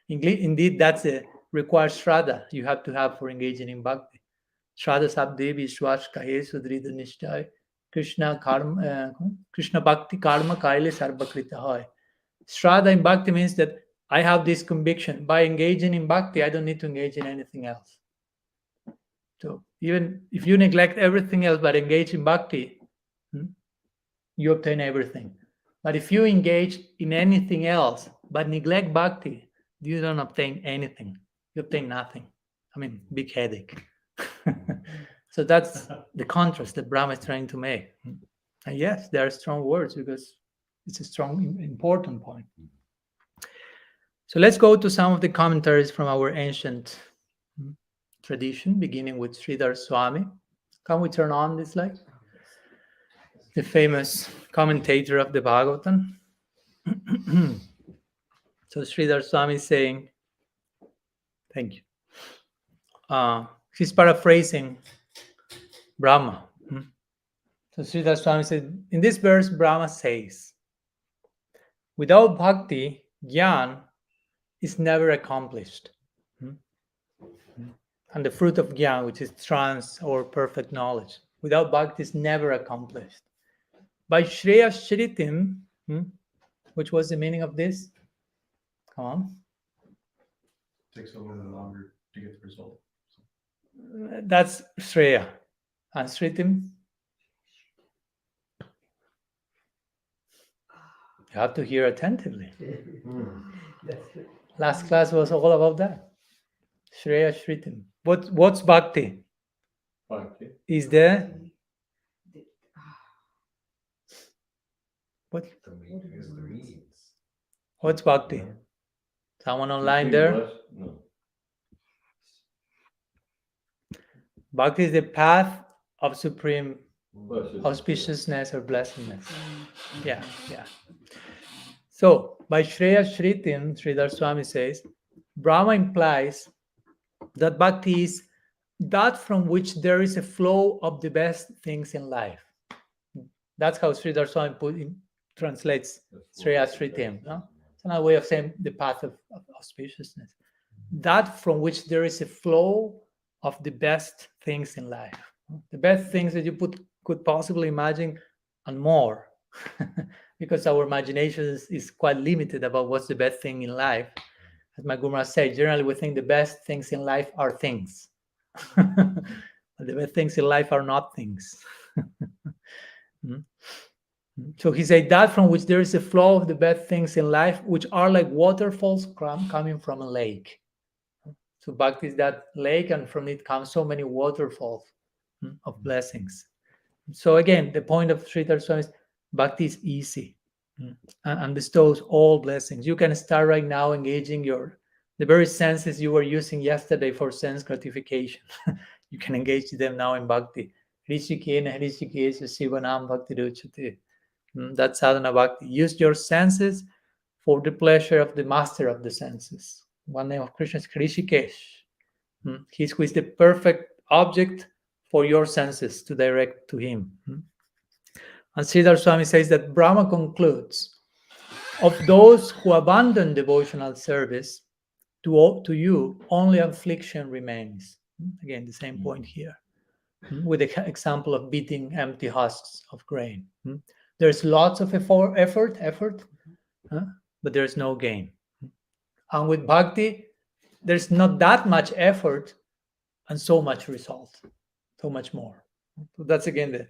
S1: Indeed, that's a required shraddha you have to have for engaging in bhakti. Shraddha sabde vishwas kahe sudrida nishtay Krishna bhakti karma kaile sarvakrita hoy. Shraddha in bhakti means that I have this conviction. By engaging in bhakti, I don't need to engage in anything else. So even if you neglect everything else but engage in bhakti, you obtain everything. But if you engage in anything else but neglect bhakti, you don't obtain anything. You obtain nothing. Big headache. So that's the contrast that Brahma is trying to make. And yes, there are strong words because it's a strong, important point. So let's go to some of the commentaries from our ancient tradition, beginning with Sridhar Swami. Can we turn on this light? the famous commentator of the Bhagavatam. So Sridhar Swami is saying, thank you. He's paraphrasing Brahma. So Sridhar Swami said, in this verse, Brahma says, without bhakti, jnana is never accomplished. And the fruit of jnana, which is trance or perfect knowledge, without bhakti is never accomplished. By Shreya Shritim, which was the meaning of this? Come on.
S4: Takes a little longer to get the result.
S1: That's Shreya. And Shritim? You have to hear attentively.
S3: That's good.
S1: Last class was all about that. Shreya Shritim. What's bhakti?
S2: Bhakti.
S1: Is the what?
S2: Is the means.
S1: What's bhakti? Someone online
S2: Being
S1: there?
S2: blessed? No.
S1: Bhakti is the path of supreme
S2: Blessed.
S1: auspiciousness or blessedness. Yeah. So by Shreya Shritim, Sridhar Swami says, Brahma implies that bhakti is that from which there is a flow of the best things in life. That's how Sridhar Swami translates Shreya Shritim. No? It's another way of saying the path of auspiciousness. That from which there is a flow of the best things in life. The best things that you could possibly imagine and more. Because our imagination is quite limited about what's the best thing in life. As my Guru Maharaj said, generally we think the best things in life are things. But the best things in life are not things. So he said that from which there is a flow of the best things in life, which are like waterfalls coming from a lake. So bhakti is that lake, and from it comes so many waterfalls of blessings. So again, the point of Sridhar Swami is bhakti is easy and bestows all blessings. You can start right now engaging the very senses you were using yesterday for sense gratification. You can engage them now in bhakti. Hrishikena Hrishikesha Sivanam Bhakti Ruchate. That's sadhana bhakti. Use your senses for the pleasure of the master of the senses. One name of Krishna is Hrishikesh. He's who is the perfect object for your senses to direct to him. And Sridhar Swami says that Brahma concludes, of those who abandon devotional service, to you only affliction remains. Again, the same point here, with the example of beating empty husks of grain. There's lots of effort, but there's no gain. And with bhakti, there's not that much effort and so much result, so much more. So that's again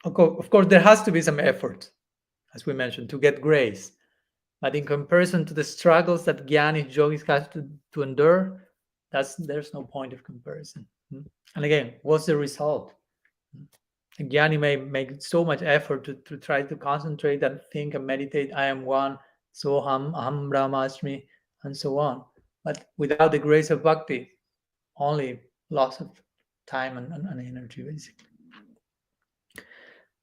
S1: of course, there has to be some effort, as we mentioned, to get grace. But in comparison to the struggles that jnani yogis have to endure, there's no point of comparison. And again, what's the result? A jnani may make so much effort to try to concentrate and think and meditate, I am one, so aham brahmasmi, and so on. But without the grace of bhakti, only loss of time and energy, basically.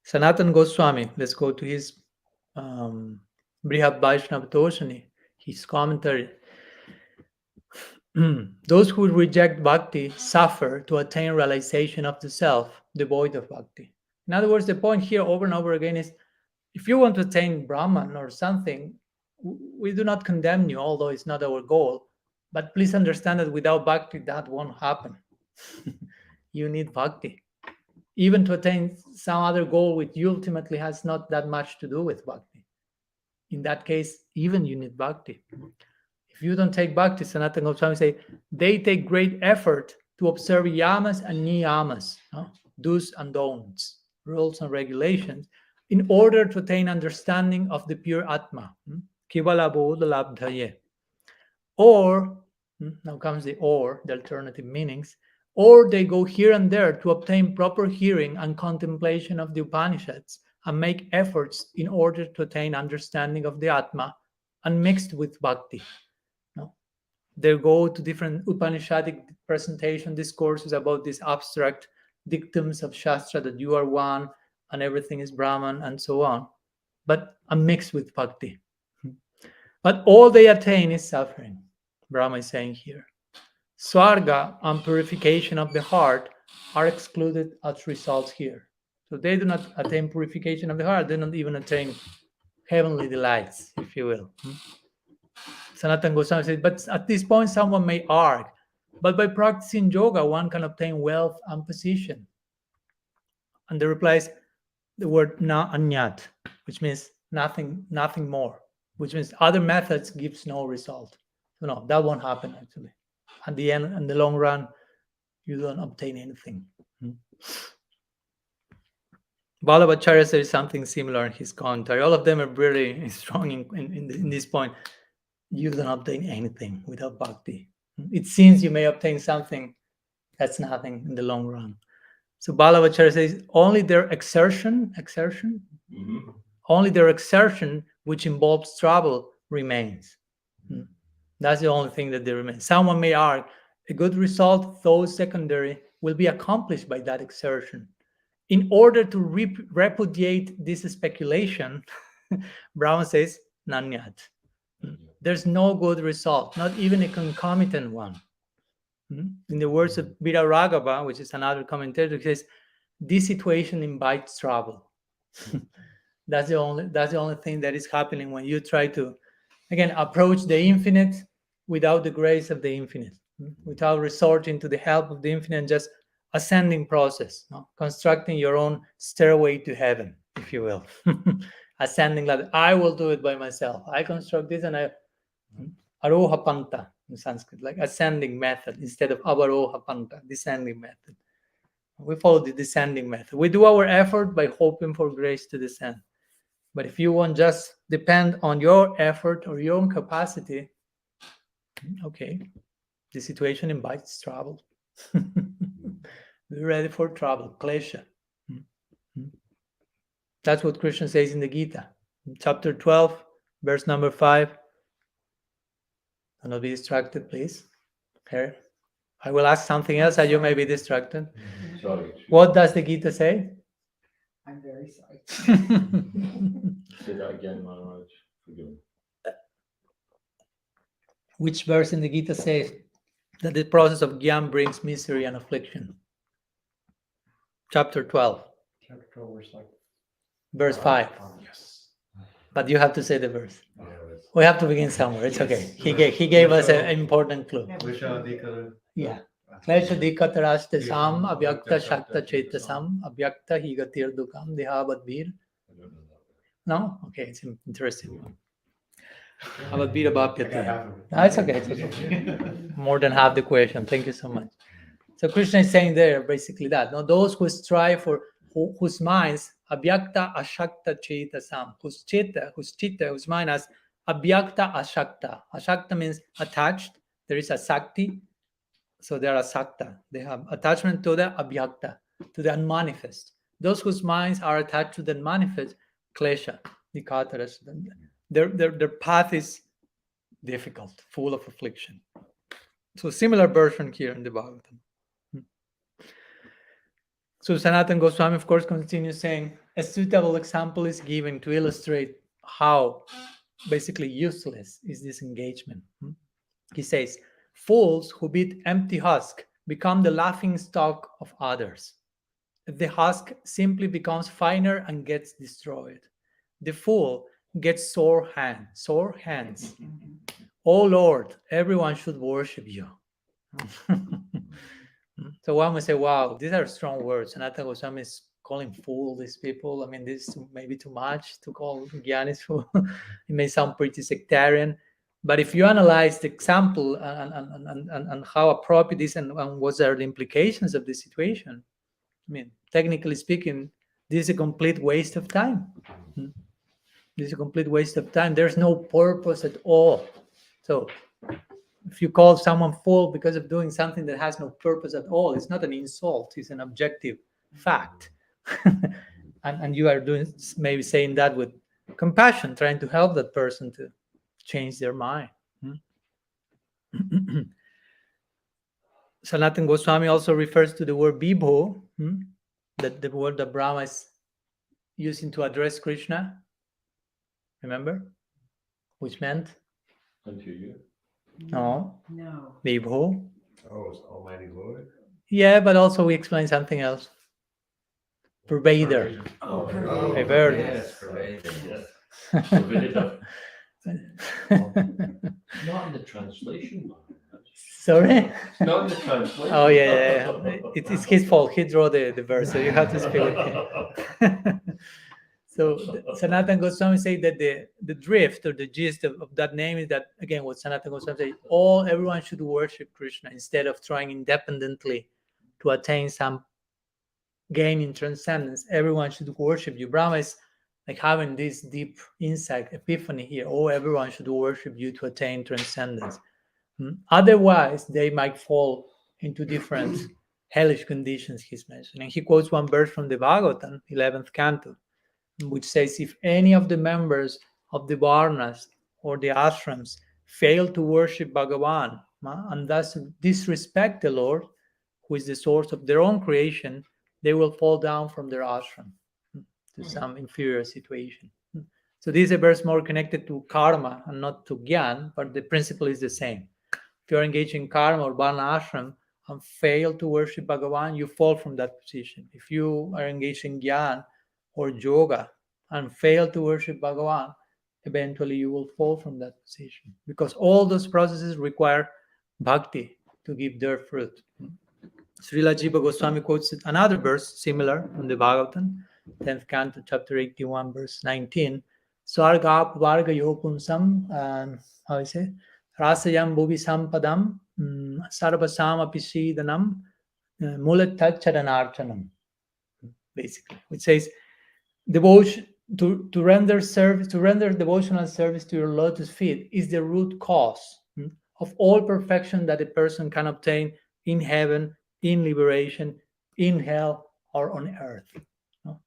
S1: Sanatan Goswami, let's go to his Brihad Vaishnava Toshani, his commentary. Those who reject bhakti suffer to attain realization of the self, devoid of bhakti. In other words, the point here over and over again is, if you want to attain Brahman or something, we do not condemn you, although it's not our goal. But please understand that without bhakti, that won't happen. You need bhakti. Even to attain some other goal which ultimately has not that much to do with bhakti. In that case, even you need bhakti. If you don't take bhakti, Sanatana Goswami say, they take great effort to observe yamas and niyamas, do's and don'ts, rules and regulations, in order to attain understanding of the pure Atma. Kivala bodha labdhaye. Or, now comes the alternative meanings, or they go here and there to obtain proper hearing and contemplation of the Upanishads and make efforts in order to attain understanding of the Atma unmixed with bhakti. They go to different Upanishadic presentation discourses about these abstract dictums of Shastra, that you are one, and everything is Brahman and so on, but mixed with bhakti. But all they attain is suffering. Brahma is saying here. Swarga and purification of the heart are excluded as results here. So they do not attain purification of the heart. They don't even attain heavenly delights, if you will. Sanatana Goswami says, but at this point someone may argue, but by practicing yoga one can obtain wealth and position. And the reply is the word na anyat, which means nothing more, which means other methods gives no result. So no, that won't happen actually. At the end, in the long run, you don't obtain anything. Ballabhacharya says something similar in his commentary. All of them are really strong in this point. You don't obtain anything without bhakti. It seems you may obtain something, that's nothing in the long run. So Ballabhacharya says only their exertion, only their exertion which involves trouble remains. That's the only thing that they remain. Someone may argue a good result, though secondary, will be accomplished by that exertion. In order to repudiate this speculation, Brahma says, Nanyat. There's no good result, not even a concomitant one. In the words of Viraraghava, which is another commentator, he says, this situation invites trouble. That's the only thing that is happening when you try to, again, approach the infinite without the grace of the infinite, without resorting to the help of the infinite, just ascending process, constructing your own stairway to heaven, if you will. Ascending ladder. I will do it by myself. I construct this and Aroha Panta in Sanskrit, like ascending method instead of Avaroha Panta, descending method. We follow the descending method. We do our effort by hoping for grace to descend. But if you want just depend on your effort or your own capacity, okay, the situation invites trouble. Be ready for trouble, klesha. That's what Krishna says in the Gita. In chapter 12, verse number 5. Do not be distracted, please. Here, I will ask something else and you may be distracted.
S2: Sorry.
S1: What does the Gita say?
S3: I'm very sorry.
S2: Say that again, Maharaj. Forgive me.
S1: Which verse in the Gita says that the process of Gyan brings misery and affliction? Chapter 12.
S4: Chapter 12,
S1: Verse 5.
S4: Yes.
S1: But you have to say the verse.
S2: Yeah, that's-
S1: We have to begin somewhere. It's okay. He gave us an important clue. Yeah. Klesha dikatarashte sam avyakta shakta chetasam avyakta higatir dukam dehabadbir.
S2: I don't know that.
S1: No? Okay, it's interesting. Abadbir abapyate.
S4: half of it.
S1: It's okay. It's okay. More than half the question. Thank you so much. So Krishna is saying there basically that. No, those who strive for whose minds abhyakta ashakta chetasam, whose mind has abhyakta ashakta. Ashakta means attached. There is a sakti, so they are asakta. They have attachment to the abhyakta, to the unmanifest. Those whose minds are attached to the manifest, klesha, nikataras, their path is difficult, full of affliction. So similar version here in the Bhagavatam. So Sanatana Goswami, of course, continues saying, a suitable example is given to illustrate how basically useless is this engagement. He says, fools who beat empty husk become the laughing stock of others. The husk simply becomes finer and gets destroyed. The fool gets sore hands. Oh Lord, everyone should worship you. So one would say, wow, these are strong words. Sanatana Goswami is calling fool these people. I mean, this is maybe too much to call Gyanis fool. It may sound pretty sectarian. But if you analyze the example and how appropriate it is and what are the implications of this situation, I mean, technically speaking, this is a complete waste of time. This is a complete waste of time. There's no purpose at all. So if you call someone fool because of doing something that has no purpose at all, it's not an insult, it's an objective fact. and you are doing maybe saying that with compassion, trying to help that person to change their mind. Sanatana Goswami also refers to the word Vibho, that the word that Brahma is using to address Krishna. Remember? Which meant
S2: Unto you.
S1: no,
S3: No.
S1: Vibho.
S4: Oh, it's Almighty Lord.
S1: Yeah, but also we explain something else. Pervader.
S3: Oh,
S1: pervaded.
S5: Yes, pervaded.
S2: Yes. Pervaded. Not in the translation, Maharaj.
S1: Sorry?
S2: It's not in the translation.
S1: Oh, yeah. It's his fault. He drew the verse, so you have to speak with him. So Sanatana Goswami say that the drift or the gist of that name is that, again, what Sanatana Goswami say, everyone should worship Krishna instead of trying independently to attain some gain in transcendence. Everyone should worship you. Brahma is like having this deep insight, epiphany here. Everyone should worship you to attain transcendence. Otherwise, they might fall into different hellish conditions, he's mentioning. He quotes one verse from the Bhagavatam, 11th canto, which says, if any of the members of the Varnas or the ashrams fail to worship Bhagavan and thus disrespect the Lord, who is the source of their own creation, they will fall down from their ashram to some inferior situation. So this is a verse more connected to karma and not to gyan, but the principle is the same. If you're engaged in karma or varna ashram and fail to worship Bhagavan, you fall from that position. If you are engaged in gyan or yoga and fail to worship Bhagavan, eventually you will fall from that position, because all those processes require bhakti to give their fruit. Srila Jiva Goswami quotes another verse similar from the Bhagavatam, 10th canto, chapter 81, verse 19. Swarga varga yopunsam, how is it? Rasayam bhuvi sampadam, sarvasam apisidanam, mulataccharanarchanam. Basically, which says devotion to render service, to render devotional service to your lotus feet is the root cause of all perfection that a person can obtain in heaven, in liberation, in hell, or on earth.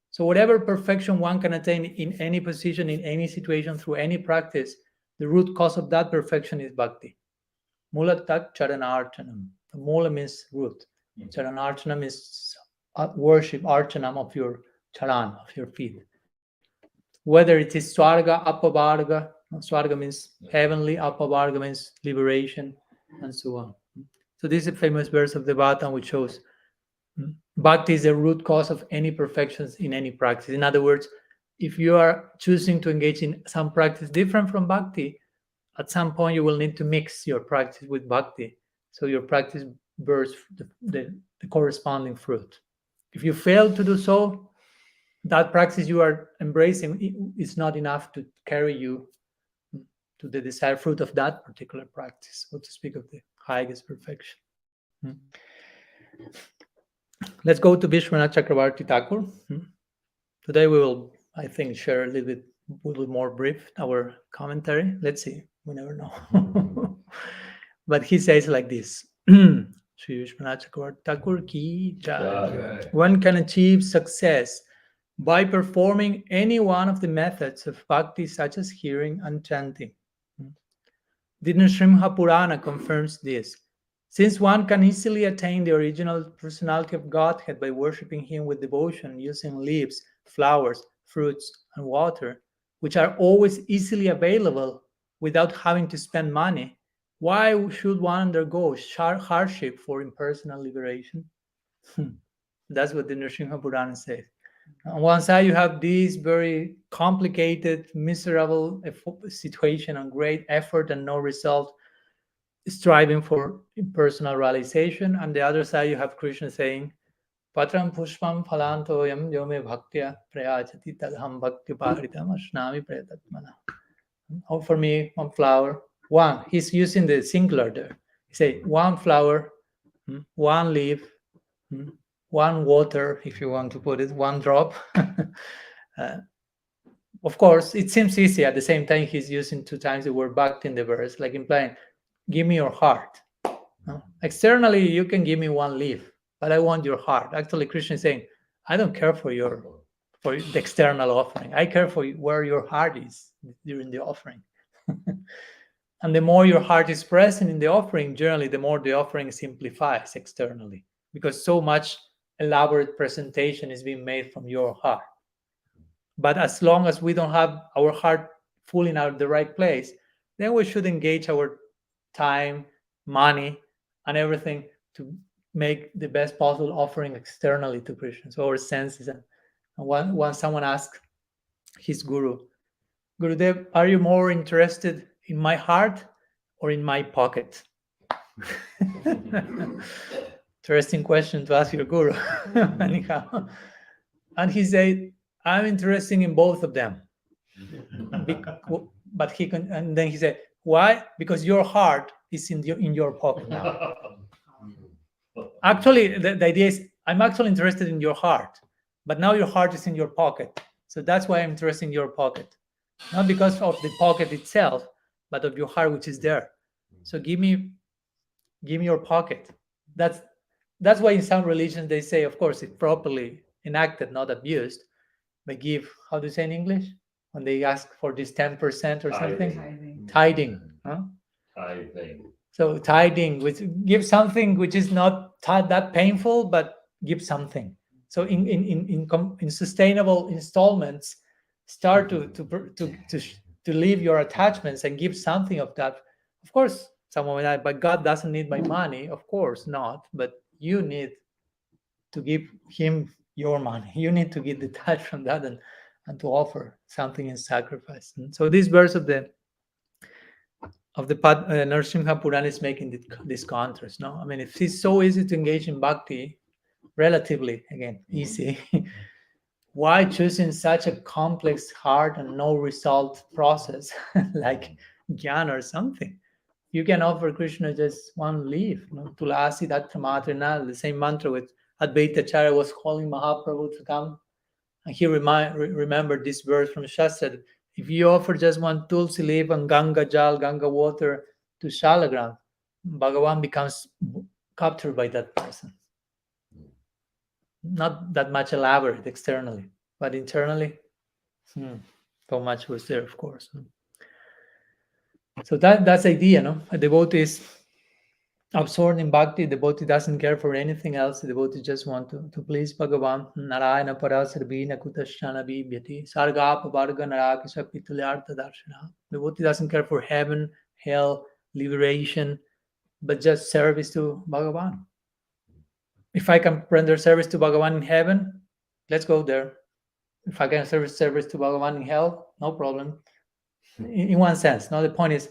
S1: So whatever perfection one can attain in any position, in any situation, through any practice, the root cause of that perfection is bhakti. Mulatak charanarchanam. Mula means root. Charanarchanam is worship, archanam of your charan, of your feet. Whether it is swarga, apavarga, swarga means heavenly, apavarga means liberation, and so on. So this is a famous verse of the Bhagavatam which shows bhakti is the root cause of any perfections in any practice. In other words, if you are choosing to engage in some practice different from bhakti, at some point you will need to mix your practice with bhakti, so your practice bears the corresponding fruit. If you fail to do so, that practice you are embracing is not enough to carry you to the desired fruit of that particular practice, or to speak of the highest perfection. Let's go to Vishwanath Chakravarti Thakur. Today we will, I think, share a little bit more brief our commentary. Let's see, we never know. But he says like this: Sri Vishwanath Chakravarti Thakur ki jai. One can achieve success by performing any one of the methods of bhakti, such as hearing and chanting. The Nrsimha Purana confirms this. Since one can easily attain the original personality of Godhead by worshipping Him with devotion, using leaves, flowers, fruits, and water, which are always easily available without having to spend money, why should one undergo hardship for impersonal liberation? That's what the Nrsimha Purana says. On one side, you have this very complicated, miserable situation and great effort and no result, striving for impersonal realization. On the other side, you have Krishna saying, Patram pushpam phalantoyam yome bhaktya prayachati tadham bhakti paritam ashnami prayatatmana. Offer me one flower. One, he's using the singular there. He say one flower, one leaf, one water, if you want to put it, one drop. Of course, it seems easy. At the same time, he's using 2 times the word bhakti in the verse, like implying, give me your heart. Externally, you can give me one leaf, but I want your heart. Actually, Krishna is saying, I don't care for the external offering. I care for where your heart is during the offering. And the more your heart is present in the offering, generally, the more the offering simplifies externally, because so much elaborate presentation is being made from your heart. But as long as we don't have our heart fully in the right place, then we should engage our time, money, and everything to make the best possible offering externally to Krishna. So our senses. And once someone asked his guru, Gurudev, are you more interested in my heart or in my pocket? Interesting question to ask your guru. Anyhow. And he said, I'm interested in both of them. But he can, and then he said, why? Because your heart is in your pocket now. Actually, the idea is, I'm actually interested in your heart, but now your heart is in your pocket. So that's why I'm interested in your pocket. Not because of the pocket itself, but of your heart, which is there. So give me your pocket. That's why in some religions they say, of course, it's properly enacted, not abused, but give, how do you say in English? When they ask for this 10% or something? Tithing. Huh?
S2: Tithing.
S1: So tithing, which give something which is not that painful, but give something. So in sustainable installments, start to leave your attachments and give something of that. Of course, someone will ask, but God doesn't need my money. Of course not, but you need to give him your money. You need to get detached from that and to offer something in sacrifice. And so this verse of the Nrsimha Purana is making this contrast. No, I mean, if it's so easy to engage in bhakti, relatively again easy, why choosing such a complex, hard, and no result process like jnana or something? You can offer Krishna just one leaf. Tulasi Datta Matrina, the same mantra with Advaita Acharya was calling Mahaprabhu to come. And he remembered this verse from Shastra. If you offer just one tulsi leaf and Ganga Jal, Ganga water to Shalagram, Bhagavan becomes captured by that person. Not that much elaborate externally, but internally, so much was there, of course. So that's the idea, no? A devotee is absorbed in bhakti. The devotee doesn't care for anything else. The devotee just want to please Bhagavan. Narayana parasarvina kutashana bibhyati sargapa varga narakisa pitulyartha darshana. The devotee doesn't care for heaven, hell, liberation, but just service to Bhagavan. If I can render service to Bhagavan in heaven, let's go there. If I can service to Bhagavan in hell, no problem. In one sense, no. The point is,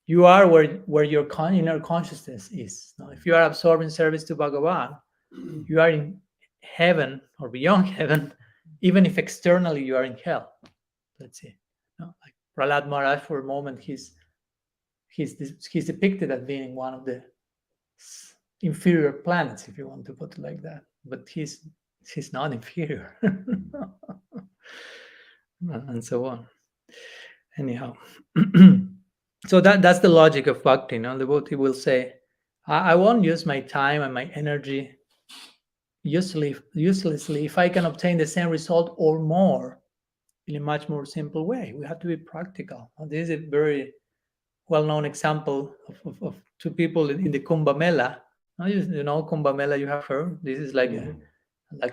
S1: you are where your inner consciousness is. No? If you are absorbing service to Bhagavan, you are in heaven or beyond heaven, even if externally you are in hell. Let's see. No? Like Prahlad Maharaj, for a moment, he's depicted as being one of the inferior planets, if you want to put it like that. But he's not inferior. And so on. Anyhow. So that's the logic of bhakti. The devotee will say, I won't use my time and my energy uselessly if I can obtain the same result or more in a much more simple way. We have to be practical. This is a very well-known example of two people in the Kumbh Mela. You know Kumbh Mela, you have heard. This is like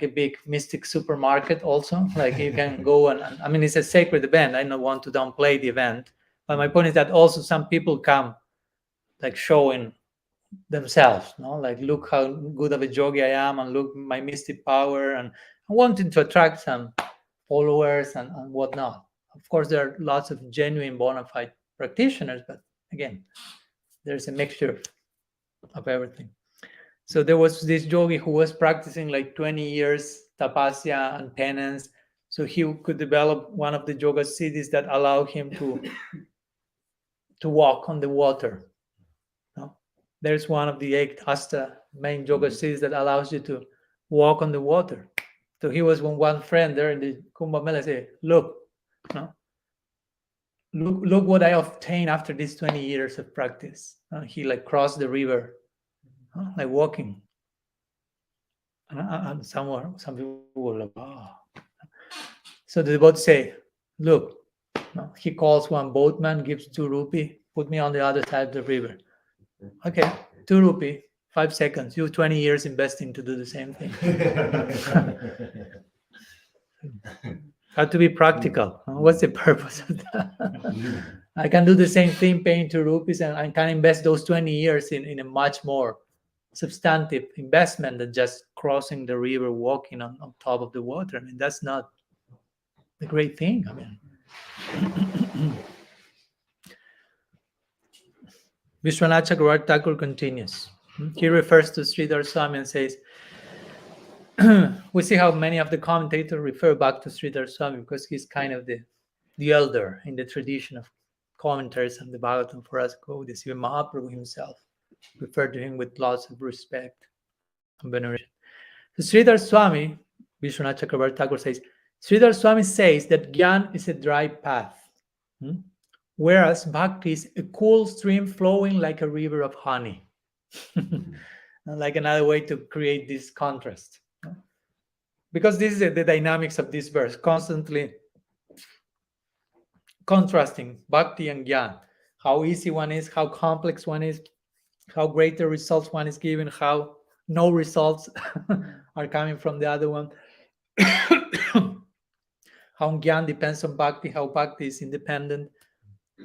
S1: a big mystic supermarket also. Like you can go and I mean, it's a sacred event. I don't want to downplay the event. But my point is that also some people come like showing themselves, like look how good of a yogi I am and look my mystic power and wanting to attract some followers and whatnot. Of course, there are lots of genuine bona fide practitioners, but again, there's a mixture of everything. So there was this yogi who was practicing like 20 years tapasya and penance, so he could develop one of the yoga siddhis that allow him to walk on the water. There's one of the 8 Asta main yoga siddhis that allows you to walk on the water. So he was with one friend there in the Kumbh Mela, say, look what I obtained after these 20 years of practice. He like crossed the river, like walking. And some people were like, oh. So the devotee say, look, he calls one boatman, gives 2 rupee, put me on the other side of the river. Okay, 2 rupee, 5 seconds. You 20 years investing to do the same thing. How to be practical. What's the purpose of that? I can do the same thing, paying 2 rupees, and I can invest those 20 years in a much more substantive investment than just crossing the river, walking on top of the water. I mean, that's not the great thing. I mean, Vishwanath Chakravarti Thakur continues. He refers to Sridhar Swami and says, we see how many of the commentators refer back to Sridhar Swami because he's kind of the elder in the tradition of commentaries on the Bhagavatam for us. This even Mahaprabhu himself referred to him with lots of respect and veneration. So Sridhar Swami, Vishwanath Chakravarti Thakur says, Sridhar Swami says that Gyan is a dry path, whereas Bhakti is a cool stream flowing like a river of honey. Like another way to create this contrast. Because this is the dynamics of this verse, constantly contrasting Bhakti and Gyan. How easy one is, how complex one is, how great the results one is given, how no results are coming from the other one. How Gyan depends on Bhakti, how Bhakti is independent.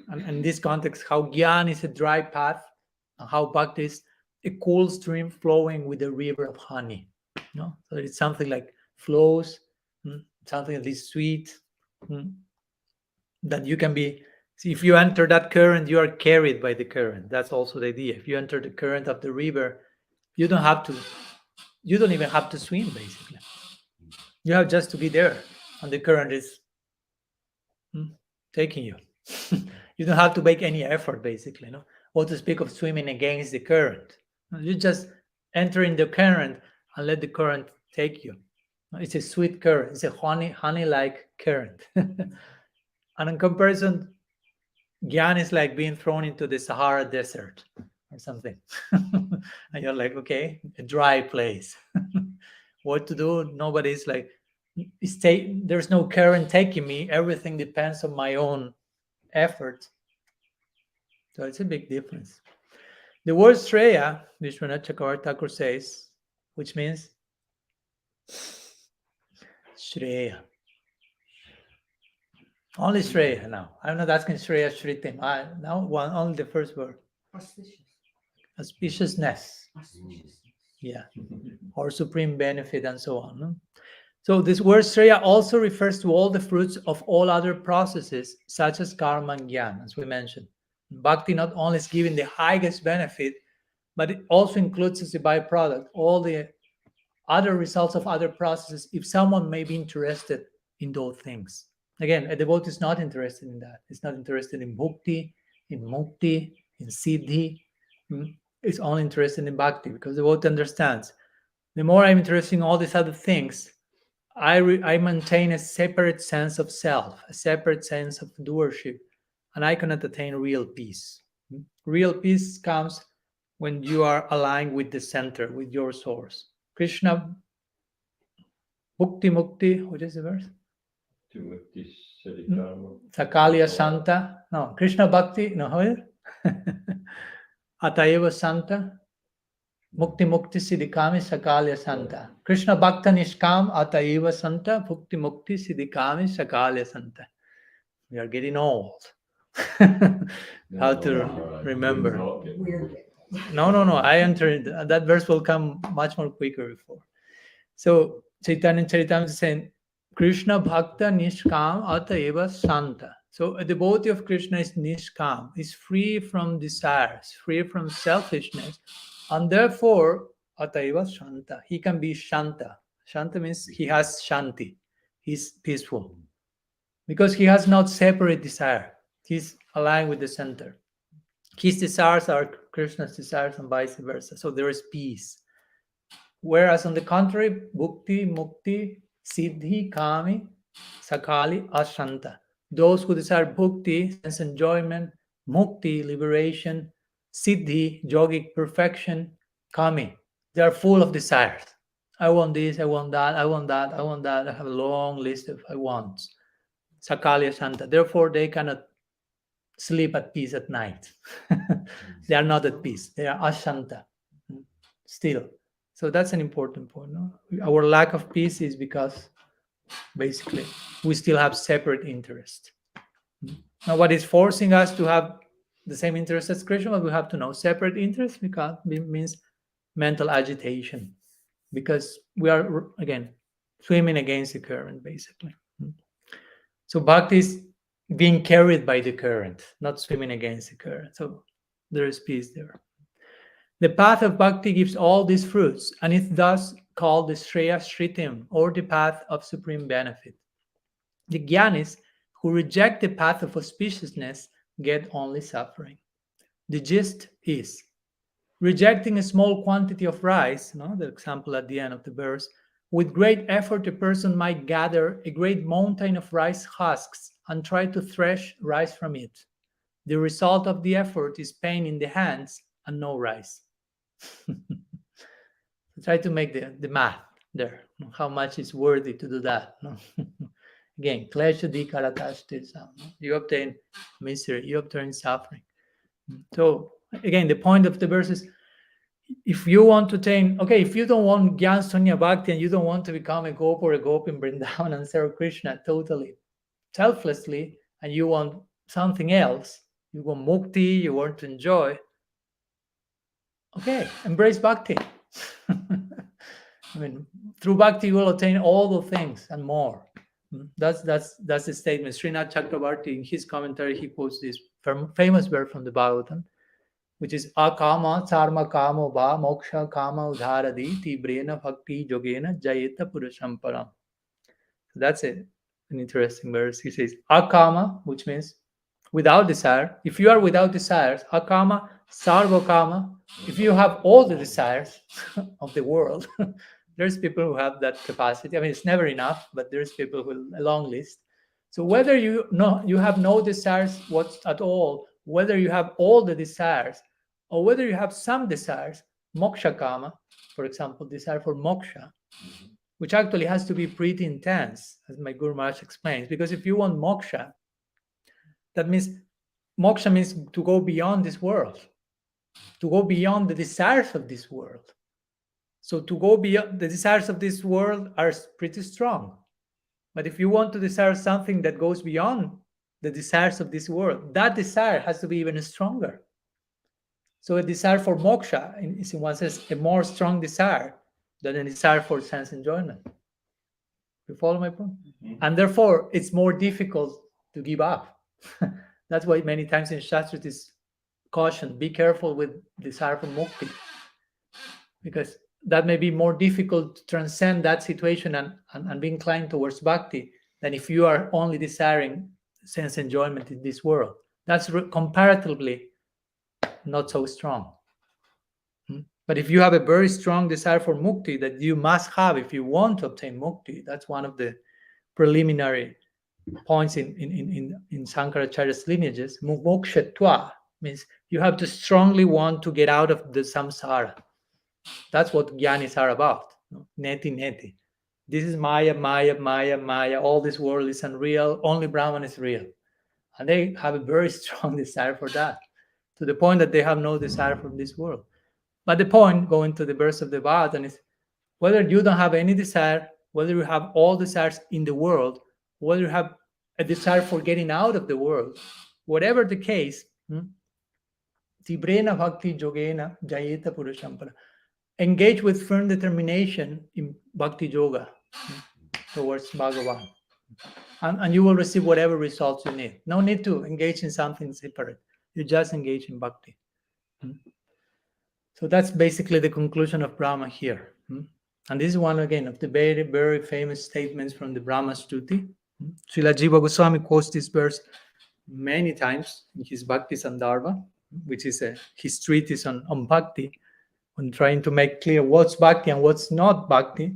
S1: And in this context, how Gyan is a dry path, and how Bhakti is a cool stream flowing with a river of honey. So it's something like flows, something that is sweet, that you can be. See, if you enter that current, you are carried by the current. That's also the idea. If you enter the current of the river, you don't even have to swim, basically. You have just to be there, and the current is taking you. You don't have to make any effort, basically. Or to speak of swimming against the current. You just enter in the current and let the current take you. It's a sweet current. It's a honey-like current. And in comparison, Gyan is like being thrown into the Sahara Desert or something. And you're like, okay, a dry place. What to do? Nobody's like, there's no current taking me. Everything depends on my own effort. So it's a big difference. The word Shreya, Vishwanath Chakravarti Thakur says, which means Shreya. Only Shreya now. I'm not asking Shreya Shritim. Now only the first word. Auspiciousness. Yeah. Or supreme benefit and so on. So this word Shreya also refers to all the fruits of all other processes, such as karma and jnana, as we mentioned. Bhakti not only is giving the highest benefit, but it also includes as a byproduct all the other results of other processes, if someone may be interested in those things. Again, a devotee is not interested in that. It's not interested in bhukti, in mukti, in siddhi. It's only interested in bhakti, because the devotee understands, the more I'm interested in all these other things, I maintain a separate sense of self, a separate sense of doership, and I cannot attain real peace. Real peace comes when you are aligned with the center, with your source. Krishna, Bhukti Mukti, what is the verse? Sakalya Santa. No, Krishna Bhakti, no, how is it? Atayeva Santa. Mukti Mukti Siddhikami Sakalya Santa. Krishna Bhakta Nishkam Atayeva Santa. Bhukti Mukti Siddhikami Sakalya Santa. We are getting old. How to remember. No. I entered. That verse will come much more quicker before. So Chaitanya Charitamrita is saying, Krishna Bhakta Nishkam Atayeva Santa. So a devotee of Krishna is Nishkam, is free from desires, free from selfishness, and therefore Atayeva Shanta. He can be Shanta. Shanta means he has Shanti. He's peaceful. Because he has not separate desire. He's aligned with the center. His desires are Krishna's desires and vice versa. So there is peace. Whereas on the contrary, bhukti, mukti, siddhi, kami, sakali, ashanta. Those who desire bhukti, sense enjoyment, mukti, liberation, siddhi, yogic perfection, kami, they are full of desires. I want this, I want that, I want that, I want that. I have a long list of I wants. Sakali, ashanta. Therefore, they cannot sleep at peace at night. They are not at peace. They are ashanta still. So that's an important point. No? Our lack of peace is because basically. We still have separate interests. Now, what is forcing us to have the same interest as Krishna? Well, we have to know separate interests because it means mental agitation, because we are, again, swimming against the current, basically. So bhakti is being carried by the current, not swimming against the current. So there is peace there. The path of bhakti gives all these fruits, and is thus called the Shreya Shritim, or the path of supreme benefit. The jnanis who reject the path of auspiciousness get only suffering. The gist is, rejecting a small quantity of rice, the example at the end of the verse, with great effort a person might gather a great mountain of rice husks and try to thresh rice from it. The result of the effort is pain in the hands and no rice. Try to make the math there. How much is worthy to do that? Again, klesha dikaratashtisam. You obtain misery, you obtain suffering. So again, the point of the verse is, if you want to attain, if you don't want Gyan Sunya Bhakti and you don't want to become a gop or a gop in Vrindavan and serve Krishna totally selflessly, and you want something else, you want mukti, you want to enjoy, embrace Bhakti. Through Bhakti you will attain all the things and more. That's the statement. Srinath Chakravarti, in his commentary, he quotes this famous verse from the Bhagavatam, which is akama sarma kamo ba moksha kama udharadi tibrena bhakti yogena jayeta purusham param. So that's an interesting verse. He says akama, which means without desire. If you are without desires, akama sarva kama, if you have all the desires of the world, there's people who have that capacity. It's never enough, but there's people who a long list. So whether you have no desires at all, whether you have all the desires, or whether you have some desires, moksha kama, for example, desire for moksha, which actually has to be pretty intense, as my Guru Maharaj explains, because if you want moksha, that means moksha means to go beyond this world, to go beyond the desires of this world. So to go beyond, the desires of this world are pretty strong. But if you want to desire something that goes beyond the desires of this world, that desire has to be even stronger. So a desire for moksha is, in one sense, a more strong desire than a desire for sense enjoyment. You follow my point? Mm-hmm. And therefore, it's more difficult to give up. That's why many times in Shastra it is cautioned, be careful with desire for mukti, because that may be more difficult to transcend that situation and be inclined towards bhakti than if you are only desiring sense enjoyment in this world. That's comparatively not so strong. But if you have a very strong desire for mukti that you must have if you want to obtain mukti, that's one of the preliminary points in Shankaracharya's lineages. Mokshatva means you have to strongly want to get out of the samsara. That's what jnanis are about. Neti. This is Maya. All this world is unreal. Only Brahman is real. And they have a very strong desire for that, to the point that they have no desire for this world. But the point, going to the verse of the Bhagavatam, is whether you don't have any desire, whether you have all desires in the world, whether you have a desire for getting out of the world, whatever the case, Tibrena Bhakti Yogena Jayeta Purushampara. Engage with firm determination in Bhakti Yoga towards Bhagavan. And you will receive whatever results you need. No need to engage in something separate. You just engage in Bhakti. So that's basically the conclusion of Brahma here. And this is one, again, of the very, very famous statements from the Brahma-stuti. Srila Jiva Goswami quotes this verse many times in his Bhakti Sandarbha, which is his treatise on Bhakti, on trying to make clear what's Bhakti and what's not Bhakti.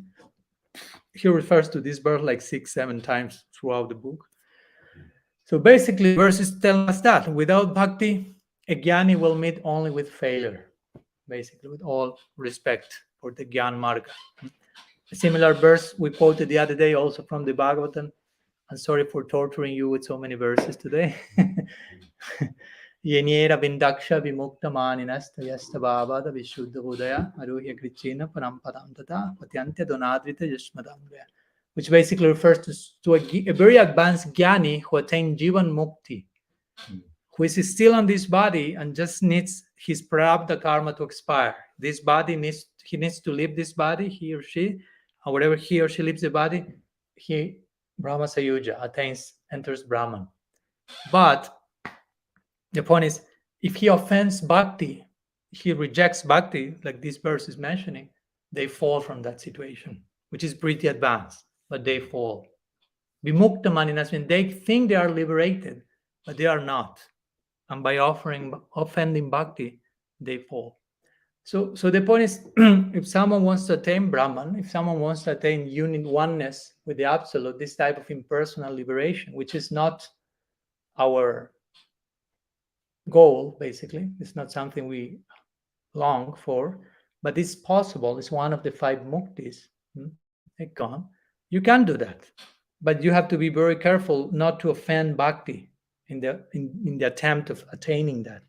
S1: He refers to this verse like 6-7 times throughout the book. So basically, verses tell us that without Bhakti, a jnani will meet only with failure, basically, with all respect for the Jnana Marga. A similar verse we quoted the other day also from the Bhagavatam. I'm sorry for torturing you with so many verses today. Yeniera vindaksha vimukta maninasta yasta bhavada vishuddha budaya aruhya krichena parampadam tata patyantya donadrita yashmadamvaya which basically refers to a very advanced jnani who attained Jivan Mukti, who is still on this body and just needs his prarabdha karma to expire. This body he needs to leave this body, he or she, and wherever he or she leaves the body, he Brahma Sayuja enters Brahman. But the point is, if he offends bhakti, he rejects bhakti, like this verse is mentioning, they fall from that situation, which is pretty advanced, but they fall. Vimukta maninas, when they think they are liberated, but they are not. And by offending bhakti, they fall. So the point is, if someone wants to attain Brahman, if someone wants to attain oneness with the Absolute, this type of impersonal liberation, which is not our goal, basically, it's not something we long for, but it's possible. It's one of the 5 muktis. You can do that, but you have to be very careful not to offend bhakti in the attempt of attaining that.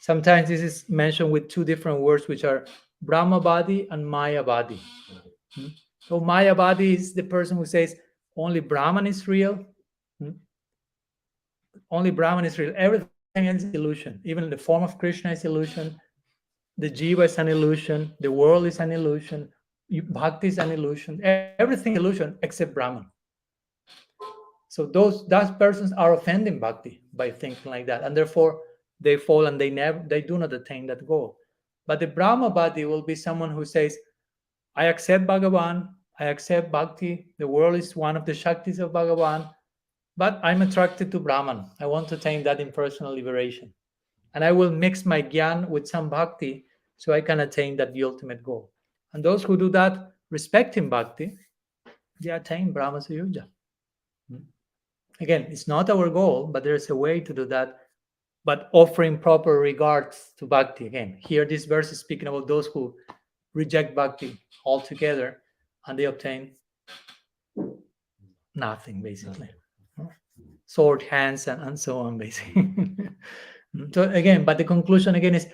S1: Sometimes this is mentioned with 2 different words, which are Brahma body and Maya body. So Maya body is the person who says only Brahman is real. Only Brahman is real. Everything is illusion. Even the form of Krishna is illusion. The jiva is an illusion. The world is an illusion. Bhakti is an illusion. Everything illusion except Brahman. So those persons are offending bhakti by thinking like that, and therefore they fall and they do not attain that goal. But the Brahma body will be someone who says, I accept Bhagavan, I accept bhakti, the world is one of the Shaktis of Bhagavan, but I'm attracted to Brahman. I want to attain that impersonal liberation. And I will mix my gyan with some bhakti so I can attain that the ultimate goal. And those who do that, respecting bhakti, they attain Brahma Sayuja. Again, it's not our goal, but there's a way to do that, but offering proper regards to bhakti. Again, here this verse is speaking about those who reject bhakti altogether, and they obtain nothing, basically. Sword hands and so on, basically. So again, but the conclusion again is,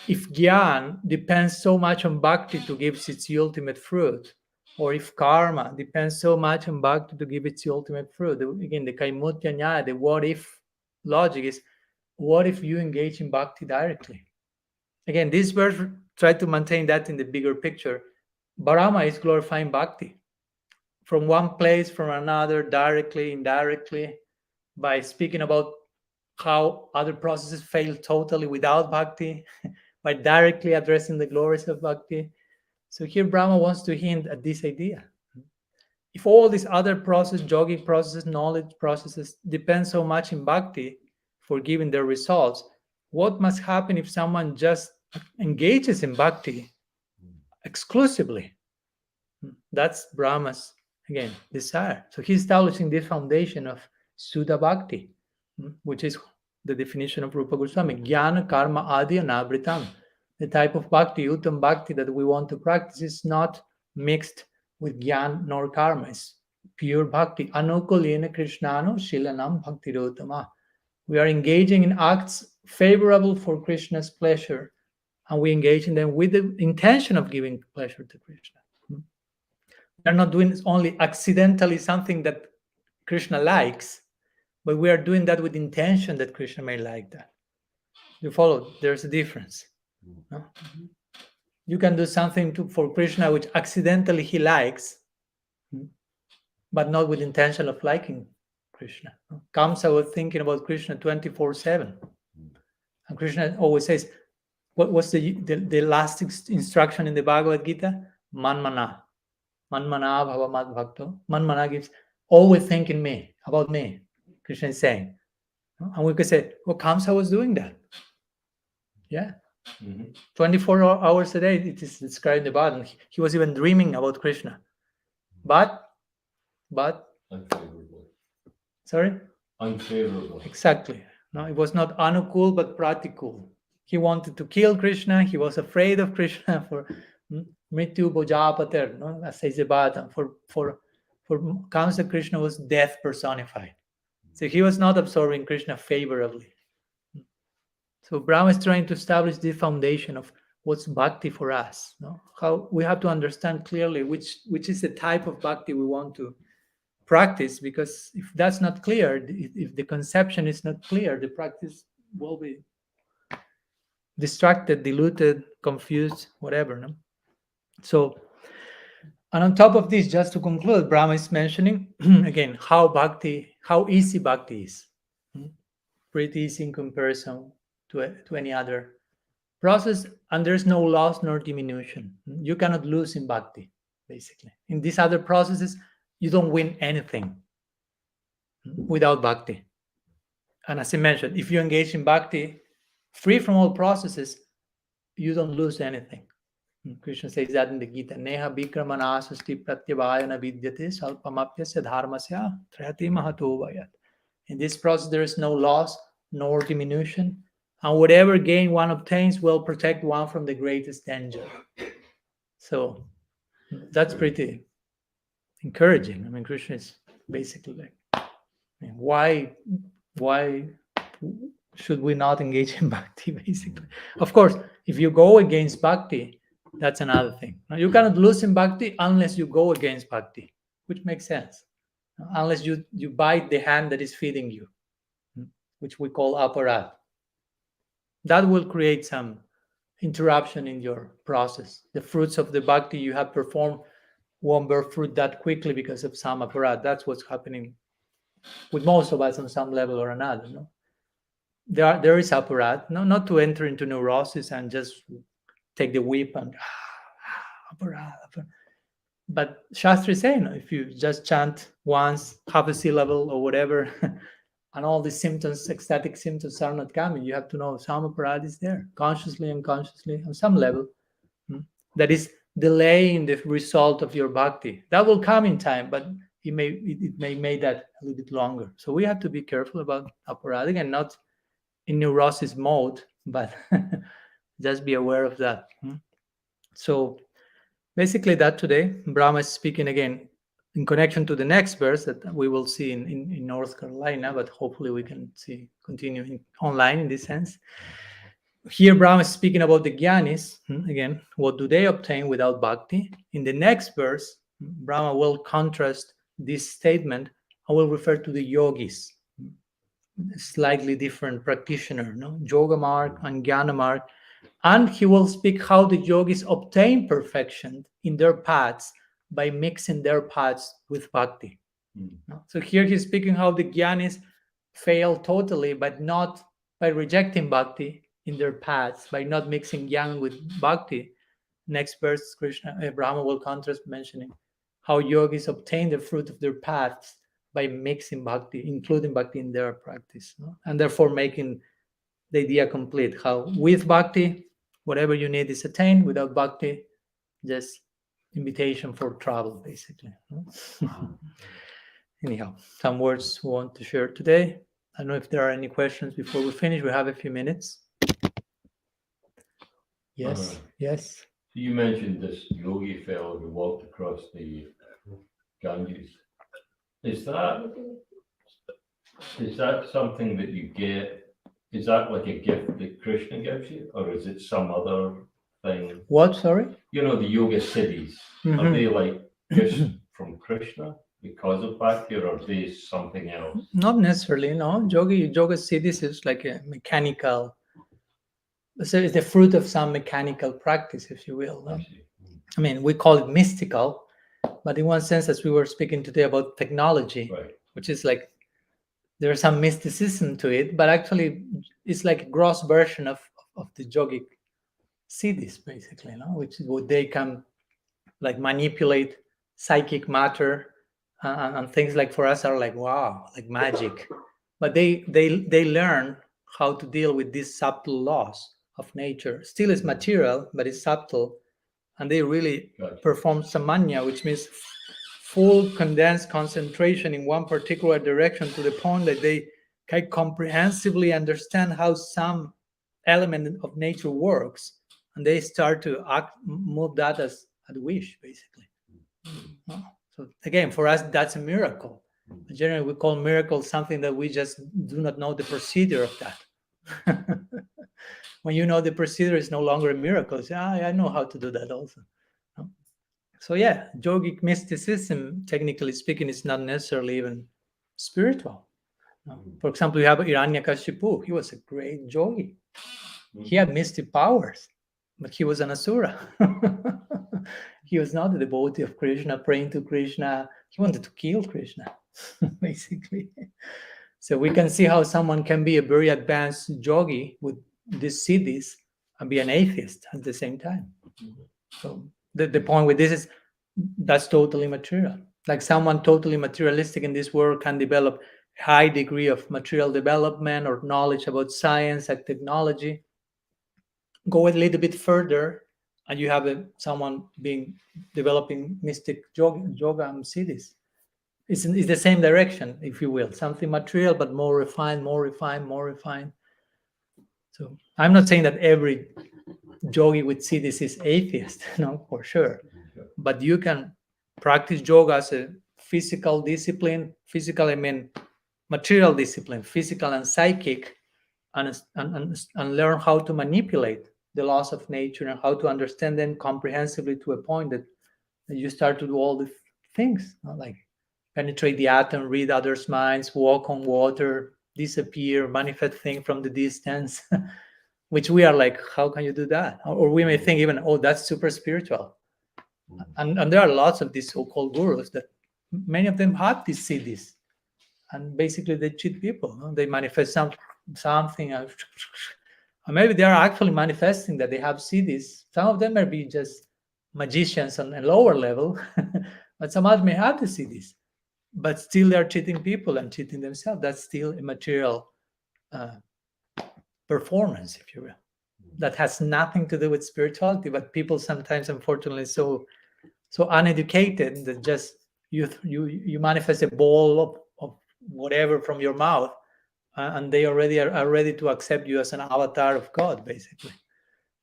S1: if gyan depends so much on bhakti to give its ultimate fruit, or if karma depends so much on bhakti to give its ultimate fruit, again, the kaimutya nyaya, the what if logic is, what if you engage in bhakti directly? Again, this verse tried to maintain that in the bigger picture. Brahma is glorifying bhakti from one place, from another, directly, indirectly, by speaking about how other processes fail totally without bhakti, by directly addressing the glories of bhakti. So here Brahma wants to hint at this idea. If all these other processes, yogic processes, knowledge processes, depend so much in bhakti for giving their results, what must happen if someone just engages in bhakti exclusively? That's Brahma's, again, desire. So he's establishing this foundation of Sudha Bhakti, which is the definition of Rupa Goswami, Jnana Karma Adi Anavritam. The type of bhakti, Uttam Bhakti, that we want to practice is not mixed with Jnana nor karma. It's pure bhakti. Anukulena Krishnano Shilanam Bhakti Rotama. We are engaging in acts favorable for Krishna's pleasure, and we engage in them with the intention of giving pleasure to Krishna. We are not doing only accidentally something that Krishna likes, but we are doing that with intention that Krishna may like that. You follow? There's a difference. No? You can do something for Krishna which accidentally he likes, but not with intention of liking Krishna. Kamsa was thinking about Krishna 24/7. And Krishna always says, what's the last instruction in the Bhagavad Gita? Manmana. Manmana bhava mad bhakto. Manmana gives, always thinking me, about me, Krishna is saying. And we could say, well, Kamsa was doing that. Yeah. 24 hours a day, it is described in the Bhagavad. He was even dreaming about Krishna. But
S2: unfavorable.
S1: Sorry?
S2: Unfavorable.
S1: Exactly. No, it was not anukul, but pratikul. He wanted to kill Krishna. He was afraid of Krishna for mrityu bojapater, no? As says the Bhagavatam. For Kamsa, Krishna was death personified. So he was not absorbing Krishna favorably. So Brahma is trying to establish the foundation of what's bhakti for us. No? How we have to understand clearly which is the type of bhakti we want to practice, because if that's not clear, if the conception is not clear, the practice will be distracted, diluted, confused, whatever. No? So, and on top of this, just to conclude, Brahma is mentioning again how easy bhakti is. Pretty easy in comparison to any other process, and there's no loss nor diminution. You cannot lose in bhakti, basically. In these other processes, you don't win anything without bhakti. And as I mentioned, if you engage in bhakti, free from all processes, you don't lose anything. Krishna says that in the Gita. Neha vikramana sasti pratyavayana vidyate salpamapyasya dharmasya trihati mahato vayat. In this process, there is no loss nor diminution, and whatever gain one obtains will protect one from the greatest danger. So that's pretty encouraging. I mean, Krishna is basically like, why should we not engage in bhakti, basically? Of course, if you go against bhakti, that's another thing. Now, you cannot lose in bhakti unless you go against bhakti, which makes sense. Unless you bite the hand that is feeding you, which we call aparat. That will create some interruption in your process. The fruits of the bhakti you have performed won't bear fruit that quickly because of some aparat. That's what's happening with most of us on some level or another. No? There is aparat, no, not to enter into neurosis and just take the whip and aparat. But Shastra is saying, if you just chant once, half a syllable or whatever, and all the symptoms, ecstatic symptoms are not coming, you have to know some aparat is there, consciously, unconsciously, on some level. That is delaying the result of your bhakti. That will come in time, but it may make that a little bit longer. So we have to be careful about aparatic and not in neurosis mode, but just be aware of that. So basically that today, Brahma is speaking again in connection to the next verse that we will see in North Carolina, but hopefully we can continue online in this sense. Here Brahma is speaking about the jnanis. Again, what do they obtain without bhakti? In the next verse, Brahma will contrast this statement and will refer to the yogis, slightly different practitioner, no? Yoga marg and jnana marg. And he will speak how the yogis obtain perfection in their paths by mixing their paths with bhakti. So here he's speaking how the jnanis fail totally, but not by rejecting bhakti in their paths, by not mixing jnana with bhakti. Next verse, Brahma will contrast, mentioning how yogis obtain the fruit of their paths by mixing bhakti, including bhakti in their practice, no? And therefore making the idea complete. How with bhakti, whatever you need is attained. Without bhakti, just invitation for travel, basically. Anyhow, some words we want to share today. I don't know if there are any questions before we finish. We have a few minutes. Yes, yes.
S2: You mentioned this yogi fellow who walked across the Ganges. Is that something that you get? Is that like a gift that Krishna gives you, or is it some other thing?
S1: What? Sorry?
S2: You know, the yoga siddhis. Are they like gifts from Krishna because of bhakti, or are they something else?
S1: Not necessarily, no. Yoga siddhis is like a mechanical. So it's the fruit of some mechanical practice, if you will. No? I mean, we call it mystical, but in one sense, as we were speaking today about technology,
S2: Right.
S1: which is like there's some mysticism to it, but actually it's like a gross version of the yogic siddhis, basically, no? Which is what they can like manipulate psychic matter and things like for us are like wow, like magic, but they learn how to deal with these subtle laws of nature. Still is material, but it's subtle, and they really perform samanya, which means full condensed concentration in one particular direction to the point that they can comprehensively understand how some element of nature works, and they start to move that as a wish, basically. So again, for us, that's a miracle. Generally, we call miracle something that we just do not know the procedure of that. when you know the procedure is no longer a miracle, say, I know how to do that also. So yeah, yogic mysticism, technically speaking, is not necessarily even spiritual. For example, you have Hiranyakashipu. He was a great yogi. He had mystic powers, but he was an asura. He was not a devotee of Krishna, praying to Krishna. He wanted to kill Krishna, basically. So we can see how someone can be a very advanced yogi with these siddhis and be an atheist at the same time. So the point with this is that's totally material. Like someone totally materialistic in this world can develop a high degree of material development or knowledge about science and technology. Go a little bit further, and you have someone developing mystic yoga and siddhis. It's the same direction, if you will, something material but more refined. So I'm not saying that every yogi with siddhis is atheist, no, for sure. But you can practice yoga as a physical discipline, material discipline, physical and psychic, and learn how to manipulate the laws of nature and how to understand them comprehensively to a point that you start to do all the things, like penetrate the atom, read others' minds, walk on water, disappear, manifest things from the distance, which we are like, how can you do that? Or we may think even, oh, that's super spiritual. And there are lots of these so-called gurus that many of them have these siddhis, and basically they cheat people. No? They manifest something, and maybe they are actually manifesting that they have siddhis. Some of them may be just magicians on a lower level, but some others may have the siddhis, but still they're cheating people and cheating themselves. That's still a material performance, if you will. That has nothing to do with spirituality, but people sometimes, unfortunately, so uneducated that just you manifest a ball of whatever from your mouth, and they already are ready to accept you as an avatar of God, basically.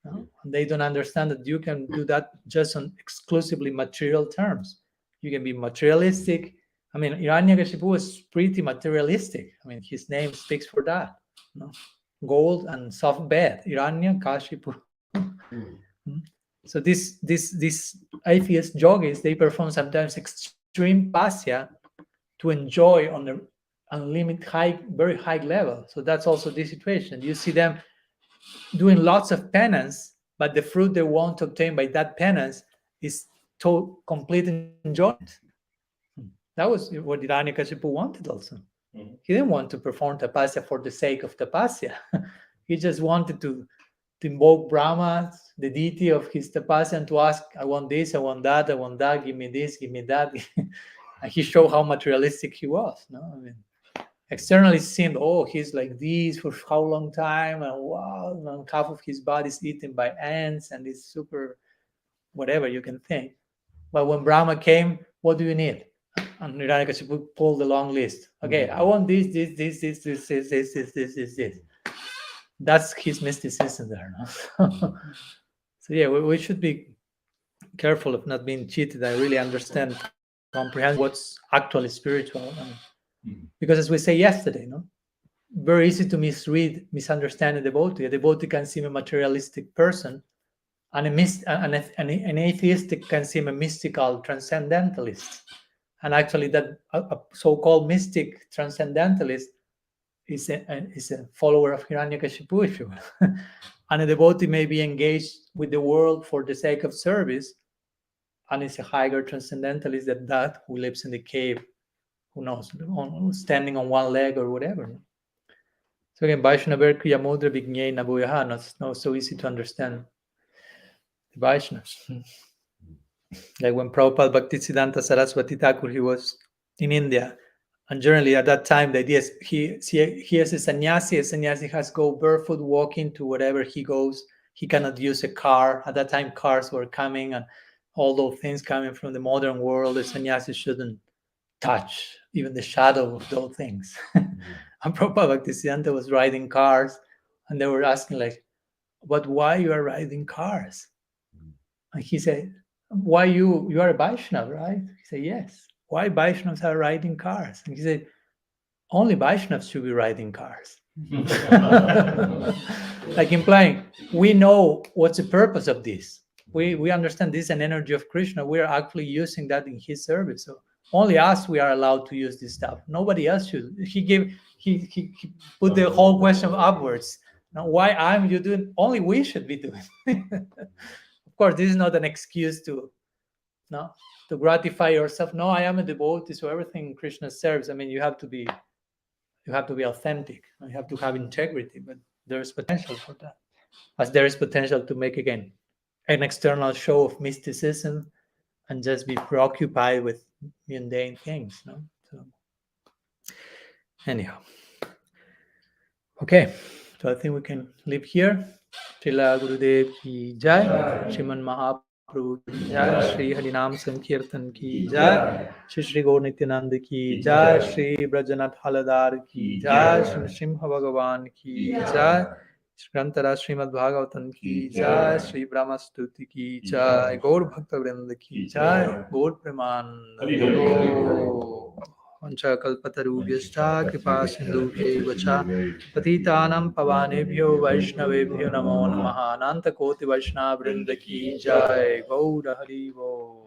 S1: And they don't understand that you can do that just on exclusively material terms. You can be materialistic. I mean, Hiranyakashipu was pretty materialistic. I mean, his name speaks for that. Gold and soft bed, Hiranyakashipu. So these atheist yogis, they perform sometimes extreme pasya to enjoy on the unlimited very high level. So that's also the situation. You see them doing lots of penance, but the fruit they want to obtain by that penance is complete enjoyment. That was what Hiranyakashipu wanted also. He didn't want to perform tapasya for the sake of tapasya. He just wanted to invoke Brahma, the deity of his tapasya, and to ask, I want this, I want that, give me this, give me that. And he showed how materialistic he was. No, I mean, externally it seemed, oh, he's like this for how long time, and wow, and half of his body is eaten by ants, and it's super, whatever you can think. But when Brahma came, what do you need? And Hiranyakashipu pulled a long list. Okay, I want this. That's his mysticism there. No? So yeah, we should be careful of not being cheated. I really comprehend what's actually spiritual. Because as we say yesterday, very easy to misunderstand a devotee. A devotee can seem a materialistic person, and an atheistic can seem a mystical transcendentalist. And actually, that a so-called mystic transcendentalist is a follower of Hiranyakashipu, if you will. And a devotee may be engaged with the world for the sake of service, and is a higher transcendentalist than that who lives in the cave, who knows, standing on one leg or whatever. So again, Vaishnava Kriya Mudra Vignay Nabuyaha, not so easy to understand the Vaishnavas. Like when Prabhupada Bhaktisiddhanta Saraswati Thakur, he was in India, and generally at that time the idea is he is a sannyasi. A sannyasi has to go barefoot, walking to wherever he goes. He cannot use a car. At that time cars were coming, and all those things coming from the modern world, the sannyasi shouldn't touch even the shadow of those things. And Prabhupada Bhaktisiddhanta was riding cars, and they were asking like, but why you are riding cars? And he said, why you are a Vaishnava, right? He said, yes. Why Vaishnavas are riding cars? And he said, only Vaishnavas should be riding cars. Like implying, we know what's the purpose of this. We understand this is an energy of Krishna. We are actually using that in his service. So only us, we are allowed to use this stuff. Nobody else should. He put the whole question upwards. Now, why I'm you doing? Only we should be doing. Of course, this is not an excuse to gratify yourself. No, I am a devotee, so everything Krishna serves. I mean, you have to be authentic. You have to have integrity. But there is potential for that, as there is potential to make again an external show of mysticism and just be preoccupied with mundane things. No? So, anyhow, okay. So I think we can leave here. Srila Gurudev ki jai, Shriman Mahaprabhu ki jai, Shri Harinam Sankirtan ki jai, Shri Gaur Nityananda ki jai, Shri Brajanath Haladar ki jai, Shri Simha Bhagavan ki jai, Grantara Srimad Bhagavatam ki jai, Shri Brahma-stuti ki jai, Gaur Bhakta Vrinda ki jai, Gaur Preman. Vancha kalpatarubhyascha kripa sindhubhyo vacha patitanam pavanebhyo vaishnavebhyo namo namaha. Ananta koti vaishnava vrinda ki jai. Gaura Haribo.